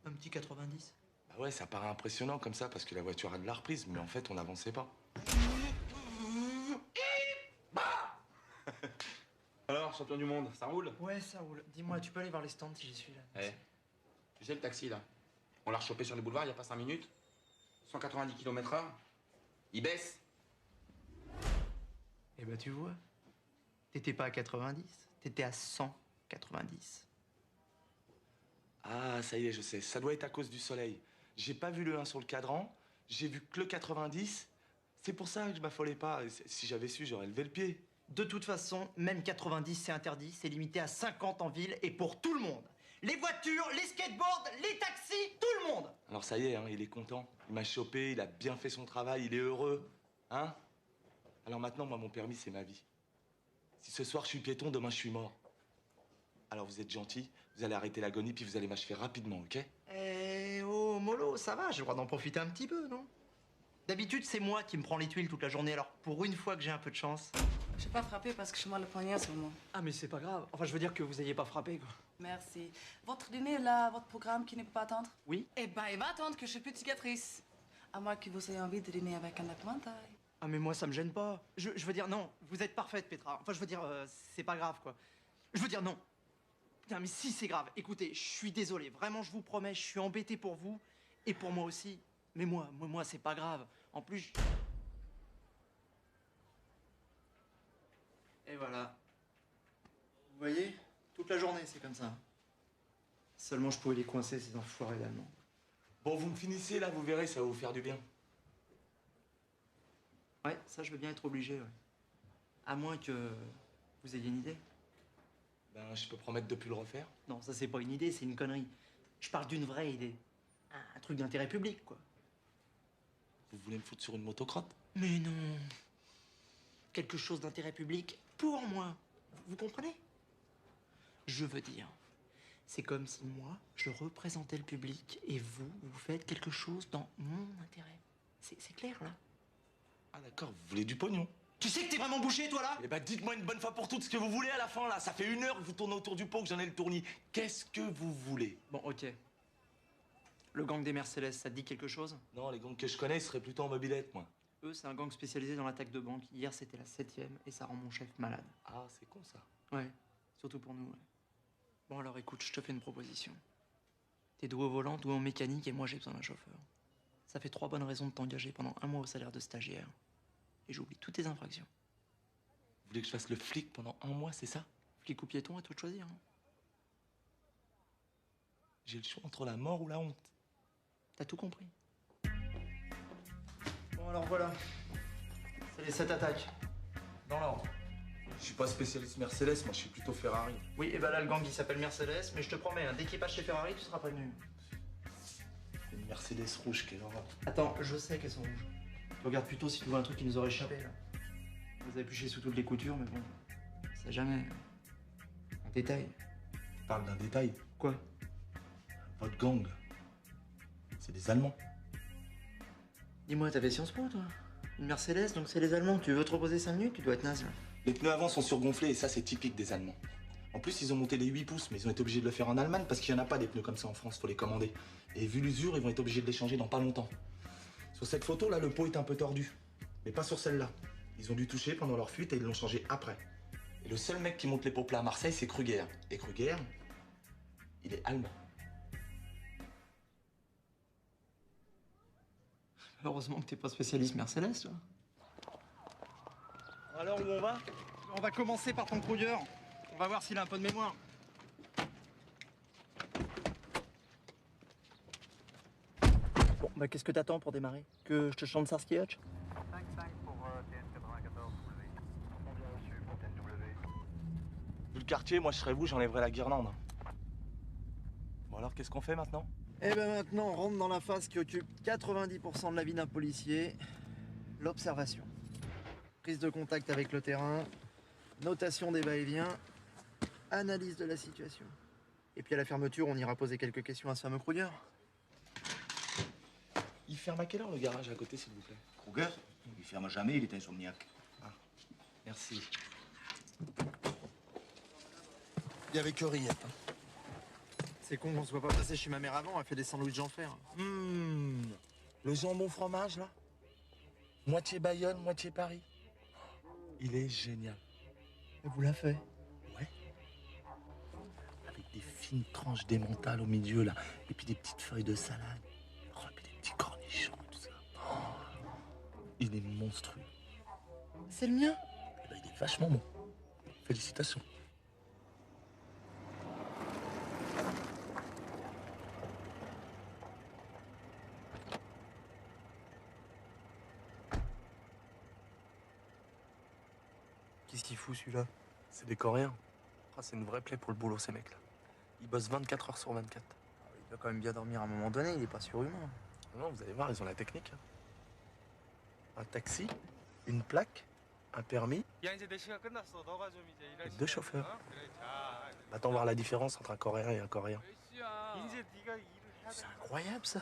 Un petit 90? Bah ouais, ça paraît impressionnant comme ça parce que la voiture a de la reprise, mais en fait, on n'avançait pas. Alors, champion du monde, ça roule? Ouais, ça roule. Dis-moi, tu peux aller voir les stands si j'y suis là? Eh, tu sais le taxi là? On l'a rechopé sur les boulevards il y a pas 5 minutes. 190 km/h. Il baisse. Eh ben tu vois, t'étais pas à 90, t'étais à 190. Ah, ça y est, je sais. Ça doit être à cause du soleil. J'ai pas vu le 1 sur le cadran, j'ai vu que le 90. C'est pour ça que je m'affolais pas. Si j'avais su, j'aurais levé le pied. De toute façon, même 90, c'est interdit. C'est limité à 50 en ville et pour tout le monde. Les voitures, les skateboards, les taxis, tout le monde. Alors ça y est, hein, il est content. Il m'a chopé, il a bien fait son travail, il est heureux. Hein? Alors maintenant, moi, mon permis, c'est ma vie. Si ce soir, je suis piéton, demain, je suis mort. Alors vous êtes gentil, vous allez arrêter l'agonie, puis vous allez m'achever rapidement, ok? Eh oh, mollo, ça va, j'ai le droit d'en profiter un petit peu, non? D'habitude, c'est moi qui me prends les tuiles toute la journée, alors pour une fois que j'ai un peu de chance... Je n'ai pas frappé parce que je m'en le poignet en ce moment. Ah, mais c'est pas grave. Enfin, je veux dire que vous ayez pas frappé, quoi. Merci. Votre dîner, là, votre programme qui ne peut pas attendre? Oui. Eh ben, il va attendre que je suis plus cicatrice. À moins que vous ayez envie de dîner avec un épouvantail. Ah, mais moi, ça me gêne pas. Je veux dire, non, vous êtes parfaite, Petra. Enfin, je veux dire, c'est pas grave, quoi. Je veux dire, non. Putain, mais si, c'est grave. Écoutez, je suis désolé. Vraiment, je vous promets, je suis embêté pour vous. Et pour moi aussi. Mais moi, c'est pas grave. En plus, Et voilà. Vous voyez, toute la journée, c'est comme ça. Seulement, je pouvais les coincer, ces enfoirés d'Allemands. Bon, vous me finissez, là, vous verrez, ça va vous faire du bien. Ouais, ça, je veux bien être obligé, ouais. À moins que vous ayez une idée. Ben, je peux promettre de plus le refaire. Non, ça, c'est pas une idée, c'est une connerie. Je parle d'une vraie idée. Un truc d'intérêt public, quoi. Vous voulez me foutre sur une motocrotte? Mais non. Quelque chose d'intérêt public pour moi. Vous comprenez? Je veux dire, c'est comme si moi, je représentais le public et vous faites quelque chose dans mon intérêt. C'est clair, là? Ah d'accord, vous voulez du pognon? Tu sais que t'es vraiment bouché, toi, là? Eh ben, dites-moi une bonne fois pour toutes ce que vous voulez à la fin, là. Ça fait 1 heure que vous tournez autour du pot, que j'en ai le tournis. Qu'est-ce que vous voulez? Bon, ok. Le gang des Mercedes, ça te dit quelque chose? Non, les gangs que je connais seraient plutôt en mobilette, moi. Eux, c'est un gang spécialisé dans l'attaque de banque. Hier, c'était la 7e et ça rend mon chef malade. Ah, c'est con, ça. Ouais, surtout pour nous, ouais. Bon, alors écoute, je te fais une proposition. T'es doué au volant, doué en mécanique et moi, j'ai besoin d'un chauffeur. Ça fait 3 bonnes raisons de t'engager pendant 1 mois au salaire de stagiaire. Et j'oublie toutes tes infractions. Vous voulez que je fasse le flic pendant 1 mois, c'est ça? Flic ou piéton, à toi de choisir. Hein. J'ai le choix entre la mort ou la honte. T'as tout compris. Bon, alors voilà. C'est les 7 attaques. Dans l'ordre. Je suis pas spécialiste Mercedes, moi je suis plutôt Ferrari. Oui, et ben là, le gang, il s'appelle Mercedes, mais je te promets, hein, dès qu'il passe chez Ferrari, tu seras prévenu. C'est une Mercedes rouge, quelle horreur. Attends, je sais qu'elles sont rouges. Regarde plutôt si tu vois un truc qui nous aurait échappé, là. Vous avez épluché sous toutes les coutures, mais bon, c'est jamais un détail. Tu parles d'un détail? Quoi? Votre gang. C'est des Allemands. Dis-moi, t'avais Sciences Po, toi? Une Mercedes, donc c'est les Allemands. Tu veux te reposer 5 minutes? Tu dois être naze, là. Les pneus avant sont surgonflés et ça, c'est typique des Allemands. En plus, ils ont monté les 8 pouces, mais ils ont été obligés de le faire en Allemagne parce qu'il n'y en a pas des pneus comme ça en France, faut les commander. Et vu l'usure, ils vont être obligés de les changer dans pas longtemps. Sur cette photo, là, le pot est un peu tordu. Mais pas sur celle-là. Ils ont dû toucher pendant leur fuite et ils l'ont changé après. Et le seul mec qui monte les pots plats à Marseille, c'est Kruger. Et Kruger, il est allemand. Heureusement que t'es pas spécialiste Mercedes, toi. Alors, où on va? On va commencer par ton Kruger. On va voir s'il a un peu de mémoire. Bon, bah qu'est-ce que t'attends pour démarrer? Que je te chante Starsky Hutch? Vu le quartier, moi je serais vous, j'enlèverais la guirlande. Bon alors, qu'est-ce qu'on fait maintenant? Eh ben maintenant, on rentre dans la phase qui occupe 90% de la vie d'un policier, l'observation. Prise de contact avec le terrain, notation des va-et-vient, analyse de la situation. Et puis à la fermeture, on ira poser quelques questions à ce fameux Kruger. Il ferme à quelle heure le garage à côté, s'il vous plaît? Kruger? Il ferme jamais, il est insomniaque. Ah, merci. Il y avait que rillettes. C'est con qu'on se voit pas passer chez ma mère avant, elle fait des sandwichs en fer. Le jambon fromage, là? Moitié Bayonne, moitié Paris. Il est génial. Et vous l'a fait? Ouais. Avec des fines tranches d'émental au milieu, là. Et puis des petites feuilles de salade. Oh, et puis des petits cornichons et tout ça. Oh, il est monstrueux. C'est le mien? Eh ben, il est vachement bon. Félicitations. celui-là? C'est des Coréens. Ah, c'est une vraie plaie pour le boulot, ces mecs-là. Ils bossent 24 heures sur 24. Il doit quand même bien dormir à un moment donné, il est pas surhumain. Non, vous allez voir, ils ont la technique. Un taxi, une plaque, un permis et 2 chauffeurs. Attends voir la différence entre un Coréen et un Coréen. C'est incroyable, ça.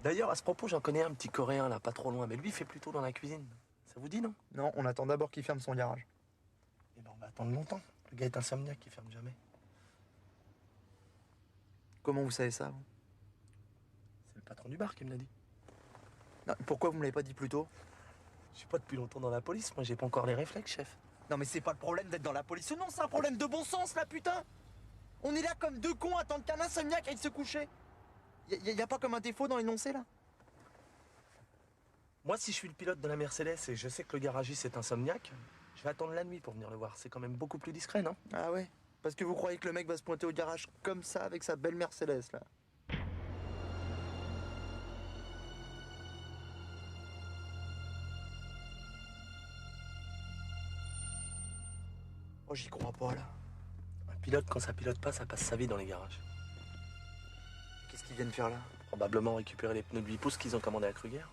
D'ailleurs, à ce propos, j'en connais un petit Coréen, là, pas trop loin, mais lui, il fait plutôt dans la cuisine. Ça vous dit, non? Non, on attend d'abord qu'il ferme son garage. Eh ben, on va attendre longtemps. Le gars est insomniaque, il ferme jamais. Comment vous savez ça, vous? C'est le patron du bar qui me l'a dit. Non, pourquoi vous me l'avez pas dit plus tôt? Je suis pas depuis longtemps dans la police, moi, j'ai pas encore les réflexes, chef. Non, mais c'est pas le problème d'être dans la police. Non, c'est un problème de bon sens, là, putain. On est là comme deux cons à attendre qu'un insomniaque aille se coucher. Y a pas comme un défaut dans l'énoncé, là? Moi, si je suis le pilote de la Mercedes et je sais que le garagiste est insomniaque, je vais attendre la nuit pour venir le voir. C'est quand même beaucoup plus discret, non? Ah ouais? Parce que vous croyez que le mec va se pointer au garage comme ça avec sa belle Mercedes, là? Oh, j'y crois pas, là. Un pilote, quand ça pilote pas, ça passe sa vie dans les garages. Qu'est-ce qu'ils viennent faire là? Probablement récupérer les pneus de 8 pouces qu'ils ont commandés à Kruger.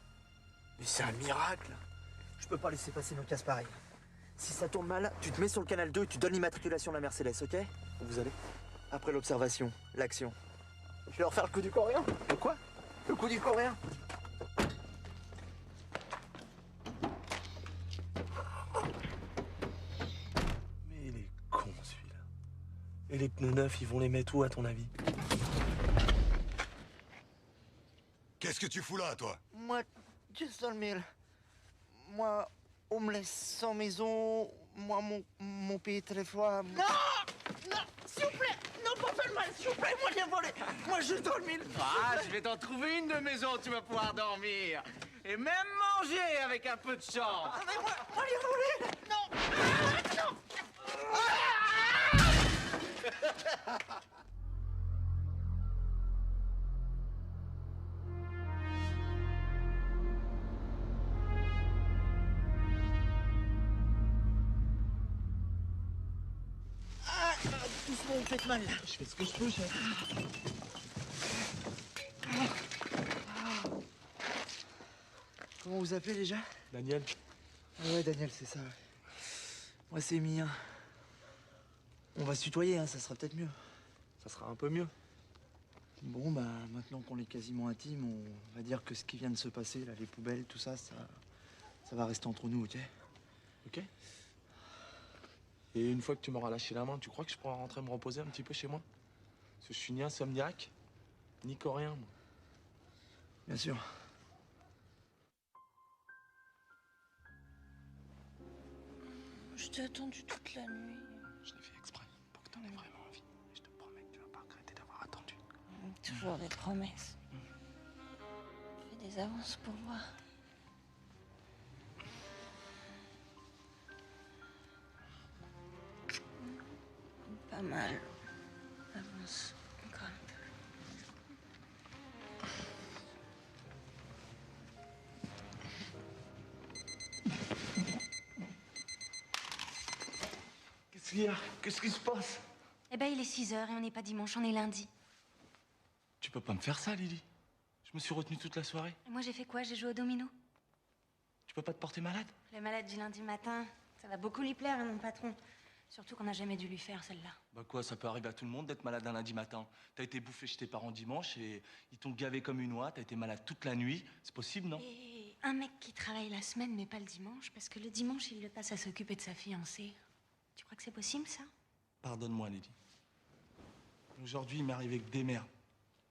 Mais c'est un miracle! Je peux pas laisser passer nos casse pareilles. Si ça tourne mal, tu te mets sur le canal 2 et tu donnes l'immatriculation de la Mercedes, ok? Où vous allez? Après l'observation, l'action. Je vais leur faire le coup du coréen. De quoi? Le coup du coréen. Mais il est con, celui-là. Et les pneus neufs, ils vont les mettre où, à ton avis? Qu'est-ce que tu fous là, toi? Moi, juste dans le mille. Moi, on me laisse sans maison. Moi, mon pays très froid. Non! Non! S'il vous plaît! Non, pas faire mal, s'il vous plaît! Moi, rien volé! Moi, juste dans le mille! Ah, je vais t'en trouver une de maison où tu vas pouvoir dormir. Et même manger avec un peu de chance. Ah, mais moi, rien volé! Non! Ah, non! Doucement, vous me faites mal. Je fais ce que je peux, chef. Comment vous appelez déjà? Daniel. Ah ouais, Daniel, c'est ça. Moi, c'est Mia. On va se tutoyer, hein, ça sera peut-être mieux. Ça sera un peu mieux. Bon, bah, maintenant qu'on est quasiment intime, on va dire que ce qui vient de se passer, là, les poubelles, tout ça, ça va rester entre nous, ok? Ok. Et une fois que tu m'auras lâché la main, tu crois que je pourrai rentrer me reposer un petit peu chez moi? Parce que je suis ni insomniaque, ni coréen, moi. Bien sûr. Je t'ai attendu toute la nuit. Je l'ai fait exprès, pour que t'en aies vraiment envie. Et je te promets que tu vas pas regretter d'avoir attendu. Toujours des promesses. Fais des avances pour voir. Pas mal. Avance encore un peu. Qu'est-ce qu'il y a? Qu'est-ce qui se passe? Eh ben, il est 6 h et on n'est pas dimanche, on est lundi. Tu peux pas me faire ça, Lily. Je me suis retenu toute la soirée. Et moi, j'ai fait quoi? J'ai joué au domino. Tu peux pas te porter malade? Le malade du lundi matin, ça va beaucoup lui plaire, mon patron. Surtout qu'on n'a jamais dû lui faire, celle-là. Bah quoi, ça peut arriver à tout le monde d'être malade un lundi matin. T'as été bouffé chez tes parents dimanche et ils t'ont gavé comme une oie, t'as été malade toute la nuit. C'est possible, non? Et un mec qui travaille la semaine, mais pas le dimanche, parce que le dimanche, il le passe à s'occuper de sa fiancée. Tu crois que c'est possible, ça? Pardonne-moi, Lily. Aujourd'hui, il m'est arrivé que des merdes.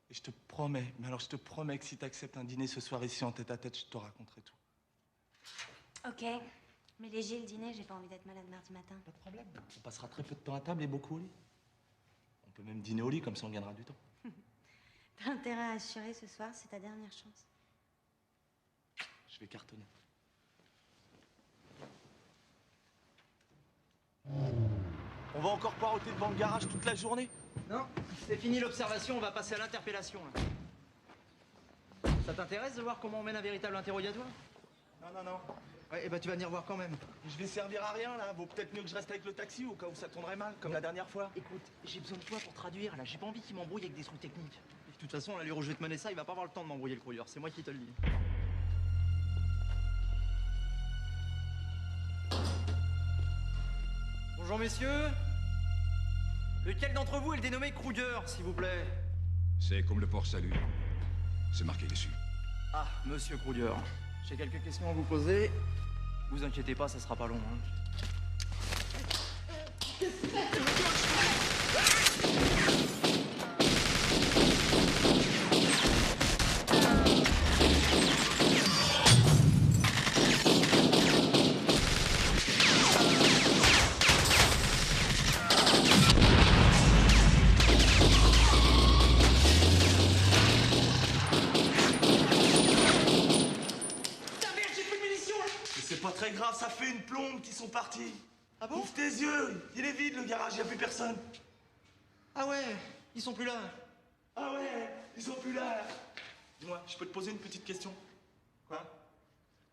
Et je te promets, mais alors je te promets que si t'acceptes un dîner ce soir ici en tête-à-tête, je te raconterai tout. Ok. Mais léger le dîner, j'ai pas envie d'être malade mardi matin. Pas de problème. On passera très peu de temps à table et beaucoup au lit. On peut même dîner au lit, comme ça on gagnera du temps. T'as intérêt à assurer ce soir, c'est ta dernière chance. Je vais cartonner. On va encore poireauter devant le garage toute la journée? Non, c'est fini l'observation, on va passer à l'interpellation, là. Ça t'intéresse de voir comment on mène un véritable interrogatoire? Non, non, non. Ouais, et bah tu vas venir voir quand même. Je vais servir à rien, là. Vaut peut-être mieux que je reste avec le taxi au cas où ça tournerait mal, comme la dernière fois. Écoute, j'ai besoin de toi pour traduire, là. J'ai pas envie qu'il m'embrouille avec des trucs techniques. Et de toute façon, à l'allure où je vais te mener ça, il va pas avoir le temps de m'embrouiller le courrier. C'est moi qui te le dis. Bonjour, messieurs. Lequel d'entre vous est le dénommé Kruger, s'il vous plaît? C'est comme le port salut. C'est marqué dessus. Ah, monsieur Kruger. J'ai quelques questions à vous poser. Vous inquiétez pas, ça sera pas long. Hein. Très grave, ça fait une plombe qu'ils sont partis. Ah bon? Ouvre tes yeux, il est vide le garage, y a plus personne. Ah ouais, ils sont plus là. Ah ouais, ils sont plus là. Dis-moi, je peux te poser une petite question? Quoi?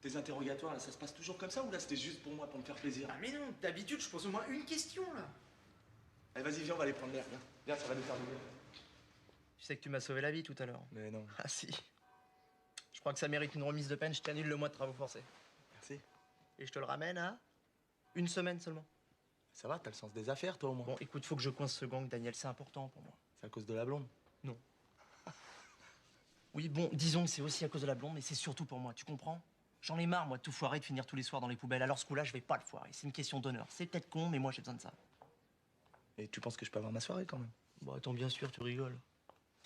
Tes interrogatoires, là, ça se passe toujours comme ça ou là c'était juste pour moi, pour me faire plaisir? Ah mais non, d'habitude je pose au moins une question là. Allez, vas-y, viens, on va aller prendre l'air. Viens, viens, ça va nous faire du bien. Tu sais que tu m'as sauvé la vie tout à l'heure. Mais non. Ah si. Je crois que ça mérite une remise de peine, je t'annule le mois de travaux forcés. Merci. Et je te le ramène à 1 semaine seulement. Ça va, t'as le sens des affaires, toi, au moins. Bon, écoute, faut que je coince ce gang, Daniel, c'est important pour moi. C'est à cause de la blonde? Non. Oui, bon, disons que c'est aussi à cause de la blonde, mais c'est surtout pour moi, tu comprends? J'en ai marre, moi, de tout foirer, de finir tous les soirs dans les poubelles. Alors ce coup-là, je vais pas le foirer. C'est une question d'honneur. C'est peut-être con, mais moi, j'ai besoin de ça. Et tu penses que je peux avoir ma soirée, quand même? Bah, attends, bien sûr, tu rigoles.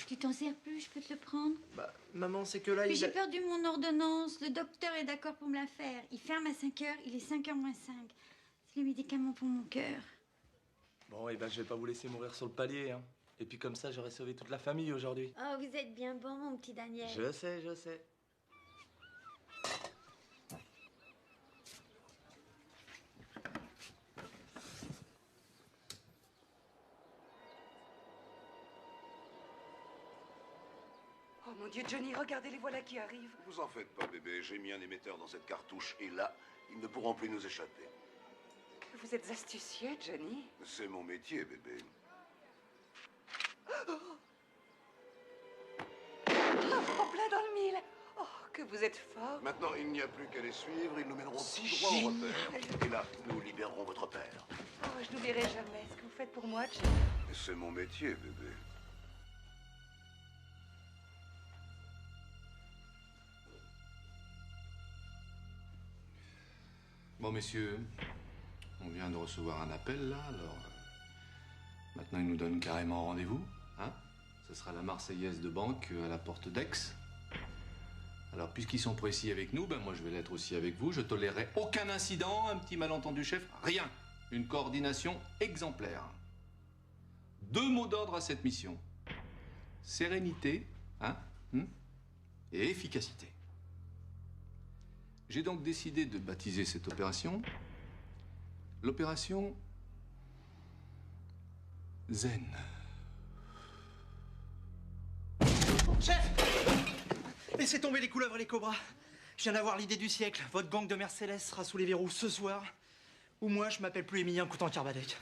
Tu t'en sers plus, je peux te le prendre? Bah, maman, c'est que là, Mais j'ai perdu mon ordonnance. Le docteur est d'accord pour me la faire. Il ferme à 5 h, il est 5 h moins 5. C'est les médicaments pour mon cœur. Bon, et ben, je vais pas vous laisser mourir sur le palier, hein. Et puis comme ça, j'aurais sauvé toute la famille aujourd'hui. Oh, vous êtes bien bon, mon petit Daniel. Je sais, je sais. Oh mon Dieu, Johnny, regardez, les voilà qui arrivent. Vous en faites pas, bébé. J'ai mis un émetteur dans cette cartouche et là, ils ne pourront plus nous échapper. Vous êtes astucieux, Johnny. C'est mon métier, bébé. Oh, en plein dans le mille. Oh, que vous êtes fort. Maintenant, il n'y a plus qu'à les suivre. Ils nous mèneront tout droit au repère. Et là, nous libérerons votre père. Oh, je n'oublierai jamais ce que vous faites pour moi, Johnny. C'est mon métier, bébé. Bon, messieurs, on vient de recevoir un appel, là, alors... maintenant, ils nous donnent carrément rendez-vous, hein? Ce sera la Marseillaise de banque à la porte d'Aix. Alors, puisqu'ils sont précis avec nous, ben moi, je vais l'être aussi avec vous. Je tolérerai aucun incident, un petit malentendu, chef, rien. Une coordination exemplaire. 2 mots d'ordre à cette mission. Sérénité, hein, et efficacité. J'ai donc décidé de baptiser cette opération l'opération Zen. Chef! Laissez tomber les couleuvres et les cobras. Je viens d'avoir l'idée du siècle. Votre gang de Mercedes sera sous les verrous ce soir. Ou moi, je m'appelle plus Émilien Coutan-Carbadec.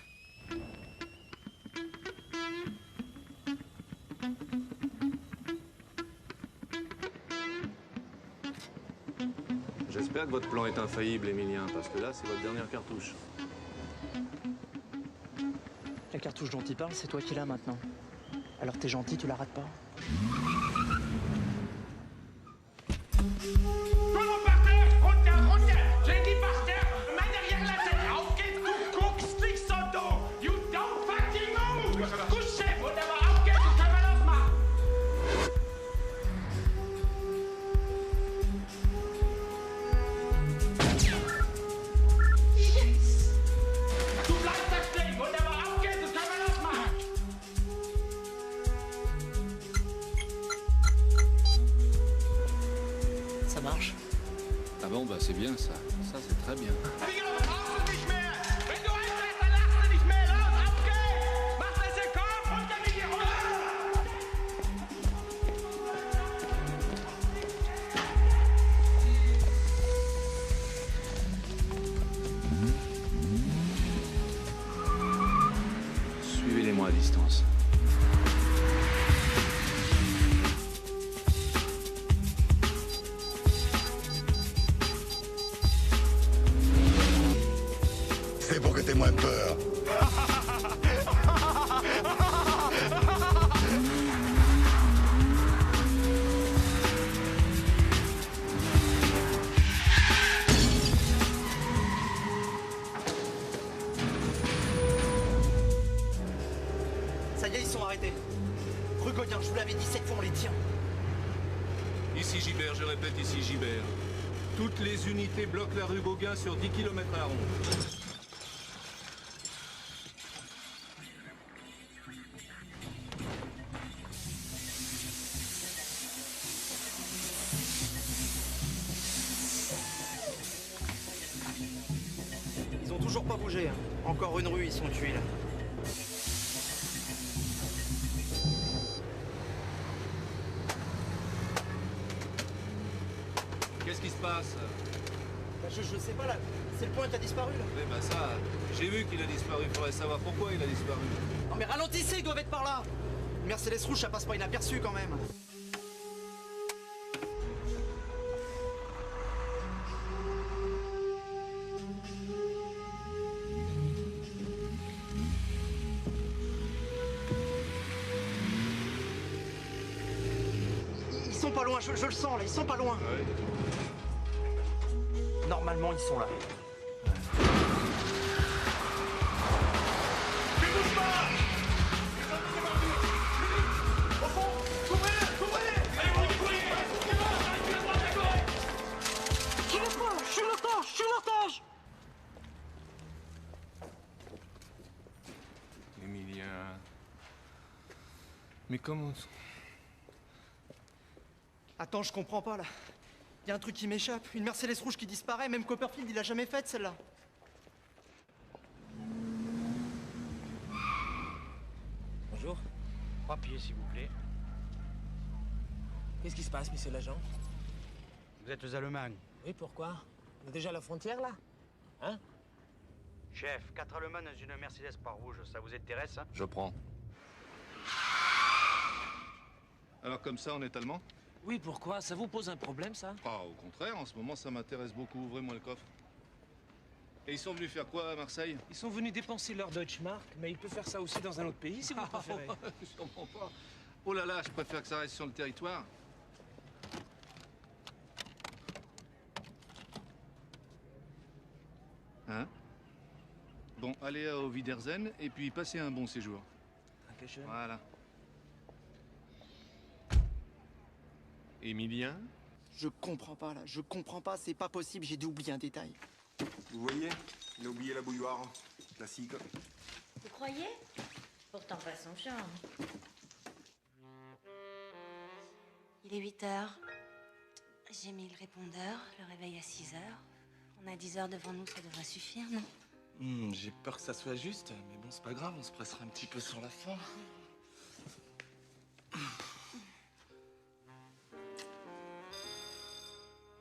J'espère que votre plan est infaillible, Émilien, parce que là, c'est votre dernière cartouche. La cartouche dont il parle, c'est toi qui l'as maintenant. Alors t'es gentil, tu la rates pas. J'ai dit par terre, main derrière la tête. Ok, cook, stick son dos. You don't fucking move. Couchez, whatever. Ok, tu te balances, ma. Yes. Tu bleibst da stehen, whatever. Ok, tu te balances, ma. Ça marche? Ah bon, bah c'est bien ça. Ça, c'est très bien. distance. C'est pour que t'aies moins peur. Ça y est, ils sont arrêtés. Rue Godin, je vous l'avais dit, cette fois on les tient. Ici Gibert, je répète, ici Gibert. Toutes les unités bloquent la rue Gauguin sur 10 km à rond. Ils ont toujours pas bougé. Hein. Encore une rue, ils sont tués là. Qu'est-ce qui se passe? Bah, je sais pas là, c'est le point qui a disparu là. Eh ben ça, j'ai vu qu'il a disparu, il faudrait savoir pourquoi il a disparu. Non mais ralentissez, ils doivent être par là. Mercedes rouge, ça passe pas inaperçu quand même. Ils sont pas loin, je le sens là, ils sont pas loin. Ouais. Normalement, ils sont là. Je suis l'otage. Emilien... Mais comment... Attends, je comprends pas là. Il y a un truc qui m'échappe. Une Mercedes rouge qui disparaît. Même Copperfield, il l'a jamais faite celle-là. Bonjour. Papier, s'il vous plaît. Qu'est-ce qui se passe, monsieur l'agent? Vous êtes aux Allemands. Oui, pourquoi? On est déjà à la frontière, là? Hein? Chef, 4 Allemands dans une Mercedes pas rouge, ça vous intéresse? Hein? Je prends. Alors comme ça, on est allemand? Oui, pourquoi? Ça vous pose un problème, ça? Ah, au contraire, en ce moment, ça m'intéresse beaucoup. Ouvrez-moi le coffre. Et ils sont venus faire quoi à Marseille? Ils sont venus dépenser leur Deutschmark, mais ils peuvent faire ça aussi dans un autre pays, si vous préférez. Je comprends pas. Oh là là, je préfère que ça reste sur le territoire. Hein? Bon, allez au Wiedersehen et puis passez un bon séjour. Voilà. Emilien? Je comprends pas là, je comprends pas, c'est pas possible, j'ai dû oublier un détail. Vous voyez, il a oublié la bouilloire. Classique. Vous croyez? Pourtant pas son genre. Il est 8 heures. J'ai mis le répondeur, le réveil à 6 heures. On a 10 heures devant nous, ça devrait suffire, non? J'ai peur que ça soit juste, mais bon, c'est pas grave, on se pressera un petit peu sur la fin.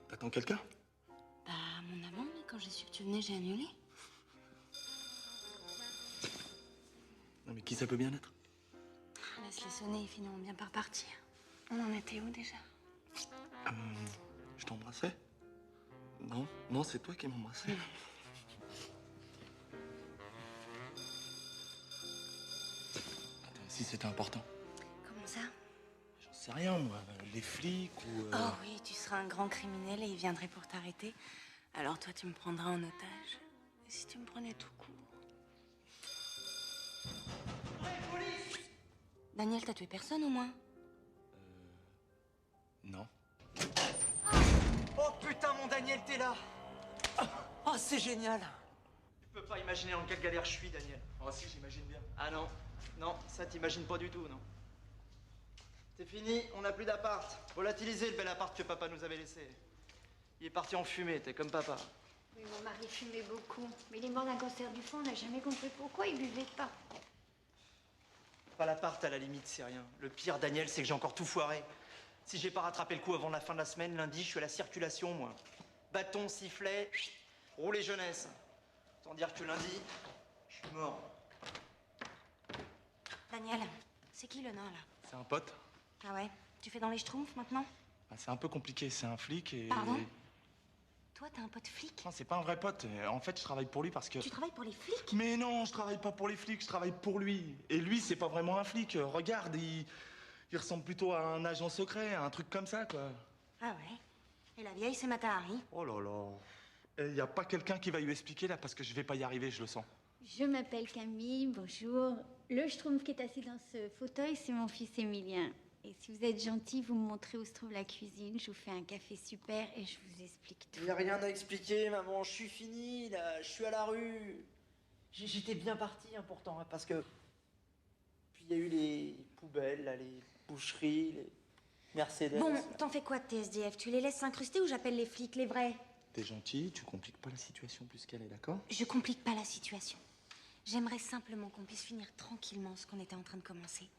T'attends quelqu'un? Bah, mon amant, mais quand j'ai su que tu venais, j'ai annulé. Non, mais qui ça peut bien être? Laisse-les sonner, ils finiront bien par partir. On en était où déjà? Je t'embrassais? Non, non, c'est toi qui m'embrassais. Attends, si c'était important. Comment ça? J'en sais rien, moi. Les flics ou... Oh oui, tu seras un grand criminel et ils viendraient pour t'arrêter. Alors toi, tu me prendras en otage. Et si tu me prenais tout court? Daniel, t'as tué personne au moins? Non. Oh putain, mon Daniel, t'es là! Oh, c'est génial! Tu peux pas imaginer en quelle galère je suis, Daniel. Oh si, j'imagine bien. Ah non, non, ça t'imagines pas du tout, non. C'est fini, on n'a plus d'appart. Volatilisé le bel appart que papa nous avait laissé. Il est parti en fumée, t'es comme papa. Oui, mon mari fumait beaucoup. Mais il est mort d'un cancer du foie, on n'a jamais compris pourquoi il buvait pas. Pas l'appart, à la limite, c'est rien. Le pire, Daniel, c'est que j'ai encore tout foiré. Si j'ai pas rattrapé le coup avant la fin de la semaine, lundi, je suis à la circulation, moi. Bâton, sifflet, rouler jeunesse. Sans dire que lundi, je suis mort. Daniel, c'est qui le nain, là? C'est un pote. Ah ouais? Tu fais dans les schtroumpfs, maintenant? Bah, c'est un peu compliqué, c'est un flic et... Pardon? Toi, t'as un pote flic? Non, c'est pas un vrai pote. En fait, je travaille pour lui parce que... Tu travailles pour les flics? Mais non, je travaille pas pour les flics, je travaille pour lui. Et lui, c'est pas vraiment un flic. Regarde, il ressemble plutôt à un agent secret, un truc comme ça, quoi. Ah ouais? Et la vieille, c'est Mata Hari? Oh là là. Et y a pas quelqu'un qui va lui expliquer, là, parce que je vais pas y arriver, je le sens. Je m'appelle Camille, bonjour. Le schtroumpf qui est assis dans ce fauteuil, c'est mon fils Émilien. Et si vous êtes gentil, vous me montrez où se trouve la cuisine. Je vous fais un café super et je vous explique tout. Il n'y a rien à expliquer, maman. Je suis fini, là. Je suis à la rue. J'étais bien parti, hein, pourtant, hein, parce que... Puis il y a eu les poubelles, là, les boucheries, les Mercedes. Bon, t'en fais quoi de tes SDF? Tu les laisses s'incruster ou j'appelle les flics, les vrais? T'es gentil, tu compliques pas la situation plus qu'elle est, d'accord? Je complique pas la situation. J'aimerais simplement qu'on puisse finir tranquillement ce qu'on était en train de commencer.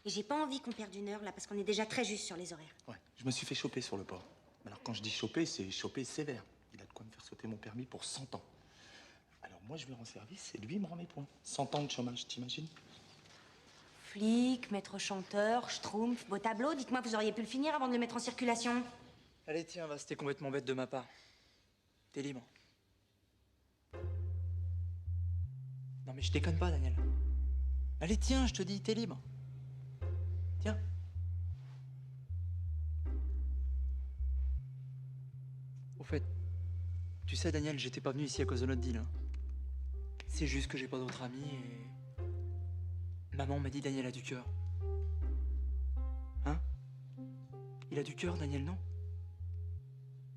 Et j'ai pas envie qu'on perde une heure, là, parce qu'on est déjà très juste sur les horaires. Ouais, je me suis fait choper sur le port. Alors quand je dis choper, c'est choper sévère. Il a de quoi me faire sauter mon permis pour 100 ans. Alors moi, je lui rends service et lui, il me rend mes points. 100 ans de chômage, t'imagines? Flic, maître chanteur, schtroumpf, beau tableau. Dites-moi, vous auriez pu le finir avant de le mettre en circulation. Allez, tiens, va, c'était complètement bête de ma part. T'es libre. Non mais je déconne pas, Daniel. Allez, tiens, je te dis, t'es libre. Tiens. Au fait, tu sais, Daniel, j'étais pas venu ici à cause de notre deal. Hein. C'est juste que j'ai pas d'autres amis et... Maman m'a dit Daniel a du cœur. Hein? Il a du cœur, Daniel, non?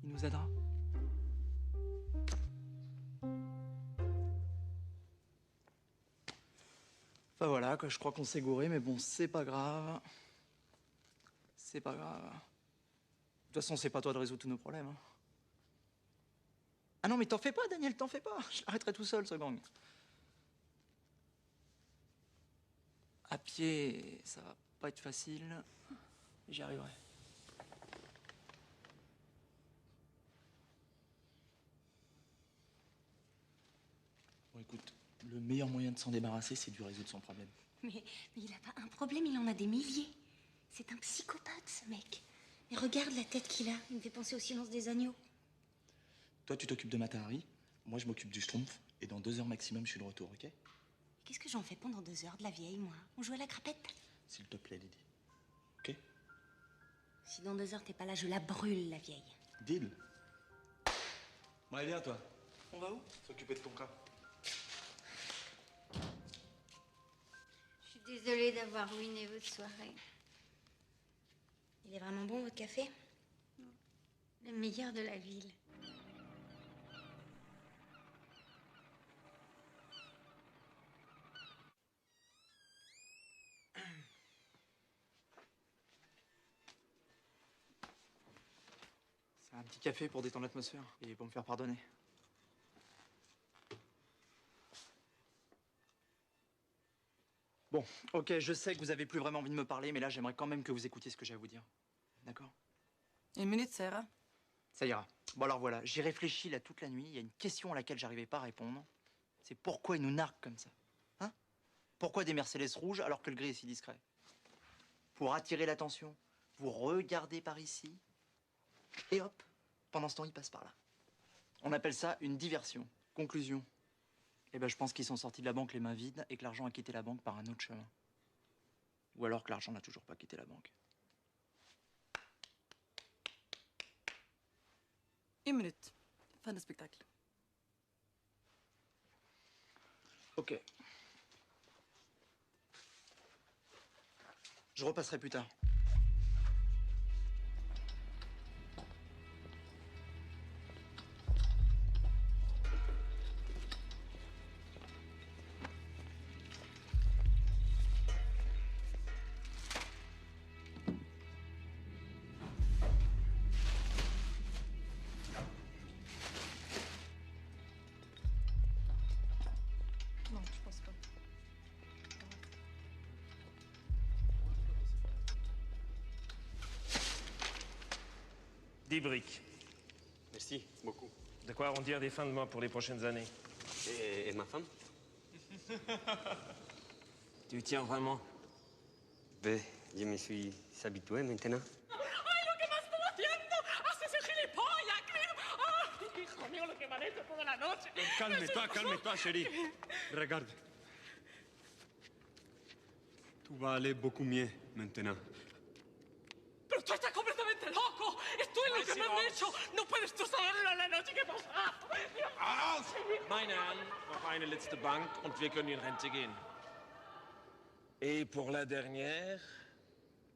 Il nous aidera. Enfin voilà, quoi, je crois qu'on s'est gouré, mais bon, c'est pas grave. C'est pas grave. De toute façon, c'est pas toi de résoudre tous nos problèmes. Hein. Ah non, mais t'en fais pas, Daniel, t'en fais pas. Je l'arrêterai tout seul, ce gang. À pied, ça va pas être facile. J'y arriverai. Bon, écoute, le meilleur moyen de s'en débarrasser, c'est de lui résoudre son problème. Mais il a pas un problème, il en a des milliers. C'est un psychopathe, ce mec. Mais regarde la tête qu'il a. Il me fait penser au silence des agneaux. Toi, tu t'occupes de Mata Hari, moi, je m'occupe du schtroumpf, et dans 2 heures maximum, je suis de retour, ok? Qu'est-ce que j'en fais pendant 2 heures de la vieille, moi? On joue à la crapette? S'il te plaît, Lydie. Ok? Si dans 2 heures, t'es pas là, je la brûle, la vieille. Deal. Bon, allez, viens, toi. On va où? S'occuper de ton cas. Je suis désolée d'avoir ruiné votre soirée. Il est vraiment bon, votre café? Le meilleur de la ville. C'est un petit café pour détendre l'atmosphère et pour me faire pardonner. Bon, ok, je sais que vous avez plus vraiment envie de me parler, mais là, j'aimerais quand même que vous écoutiez ce que j'ai à vous dire. D'accord? 1 minute, ça ira. Ça ira. Bon alors voilà, j'y réfléchis là toute la nuit. Il y a une question à laquelle j'arrivais pas à répondre. C'est pourquoi ils nous narguent comme ça? Hein? Pourquoi des Mercedes rouges alors que le gris est si discret? Pour attirer l'attention. Vous regardez par ici. Et hop, pendant ce temps, ils passent par là. On appelle ça une diversion. Conclusion. Eh ben, je pense qu'ils sont sortis de la banque les mains vides et que l'argent a quitté la banque par un autre chemin. Ou alors que l'argent n'a toujours pas quitté la banque. 1 minute. Fin de spectacle. Ok. Je repasserai plus tard. Non, je pense pas. Des briques. Merci beaucoup. De quoi arrondir des fins de mois pour les prochaines années. Et ma femme? Tu tiens vraiment? Ben, je me suis habitué maintenant. ¡Ay, lo que me estás haciendo! ¡Haces ese gilipollas! ¡Ay, hijo mío, lo que me han hecho toda la noche! Calme-toi, chérie. Regarde. Tout va aller beaucoup mieux maintenant. ¡Pero tú estás completamente loco! ¡Esto es lo que me han hecho! ¡No puedes tú saberlo a la noche que pasa! Meine Herren, noch eine letzte Bank und wir können in Rente gehen. Et pour la dernière,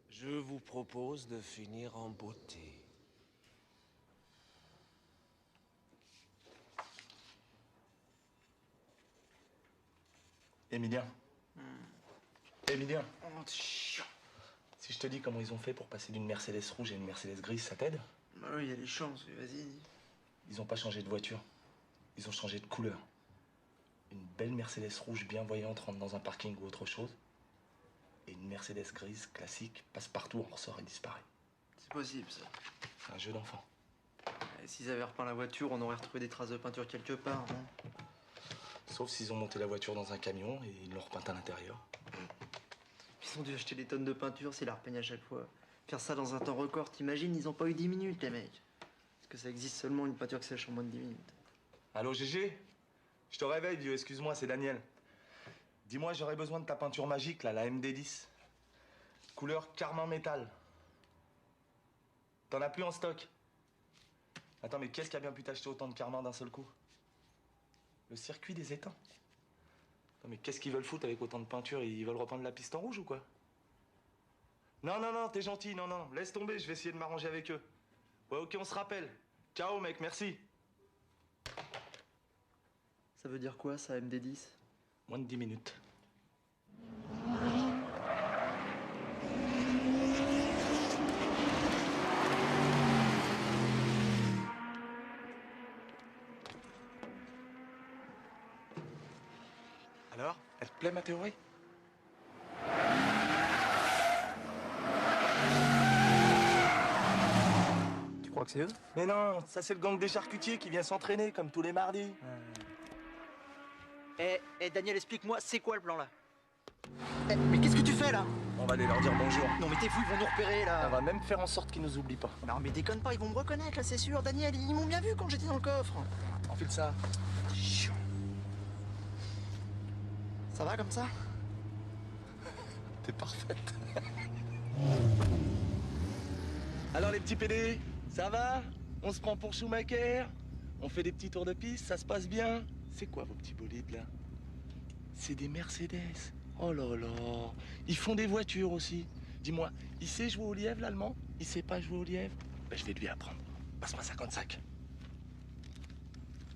je vous propose de finir en beauté. Emilien. Emilien. Si je te dis comment ils ont fait pour passer d'une Mercedes rouge à une Mercedes grise, ça t'aide? Bah oui, il y a des chances, vas-y. Ils ont pas changé de voiture. Ils ont changé de couleur. Une belle Mercedes rouge bien voyante rentre dans un parking ou autre chose. Et une Mercedes grise classique passe partout, en ressort et disparaît. C'est possible, ça. C'est un jeu d'enfant. Et s'ils avaient repeint la voiture, on aurait retrouvé des traces de peinture quelque part, non? Sauf s'ils ont monté la voiture dans un camion et ils l'ont repeinte à l'intérieur. Ils ont dû acheter des tonnes de peinture, c'est la repeigne à chaque fois. Faire ça dans un temps record, t'imagines, ils ont pas eu 10 minutes, les mecs. Parce que ça existe seulement une peinture qui sèche en moins de 10 minutes. Allô, Gégé? Je te réveille, vieux, excuse-moi, c'est Daniel. Dis-moi, j'aurais besoin de ta peinture magique, là, la MD10. Couleur carmin métal. T'en as plus en stock? Attends, mais qu'est-ce qui a bien pu t'acheter autant de carmin d'un seul coup? Le circuit des étangs. Non, mais qu'est-ce qu'ils veulent foutre avec autant de peinture? Ils veulent repeindre la piste en rouge ou quoi? Non, non, non, t'es gentil, non, non, laisse tomber, je vais essayer de m'arranger avec eux. Ouais, ok, on se rappelle. Ciao, mec, merci. Ça veut dire quoi, ça, MD10? Moins de 10 minutes. Alors, elle te plaît ma théorie? Tu crois que c'est eux? Mais non, ça c'est le gang des charcutiers qui vient s'entraîner comme tous les mardis. Daniel, explique-moi, c'est quoi le plan là? Mais qu'est-ce que tu fais là? On va aller leur dire bonjour. Non mais t'es fou, ils vont nous repérer là. On va même faire en sorte qu'ils nous oublient pas. Non mais déconne pas, ils vont me reconnaître là, c'est sûr. Daniel, ils m'ont bien vu quand j'étais dans le coffre. Enfile ça. Chiant. Ça va comme ça? T'es parfaite. Alors les petits PD, ça va? On se prend pour Schumacher? On fait des petits tours de piste, ça se passe bien? C'est quoi vos petits bolides là? C'est des Mercedes. Oh là là. Ils font des voitures aussi. Dis-moi, il sait jouer au lièvre l'allemand? Il sait pas jouer au lièvre? Ben, je vais lui apprendre. Passe-moi 55.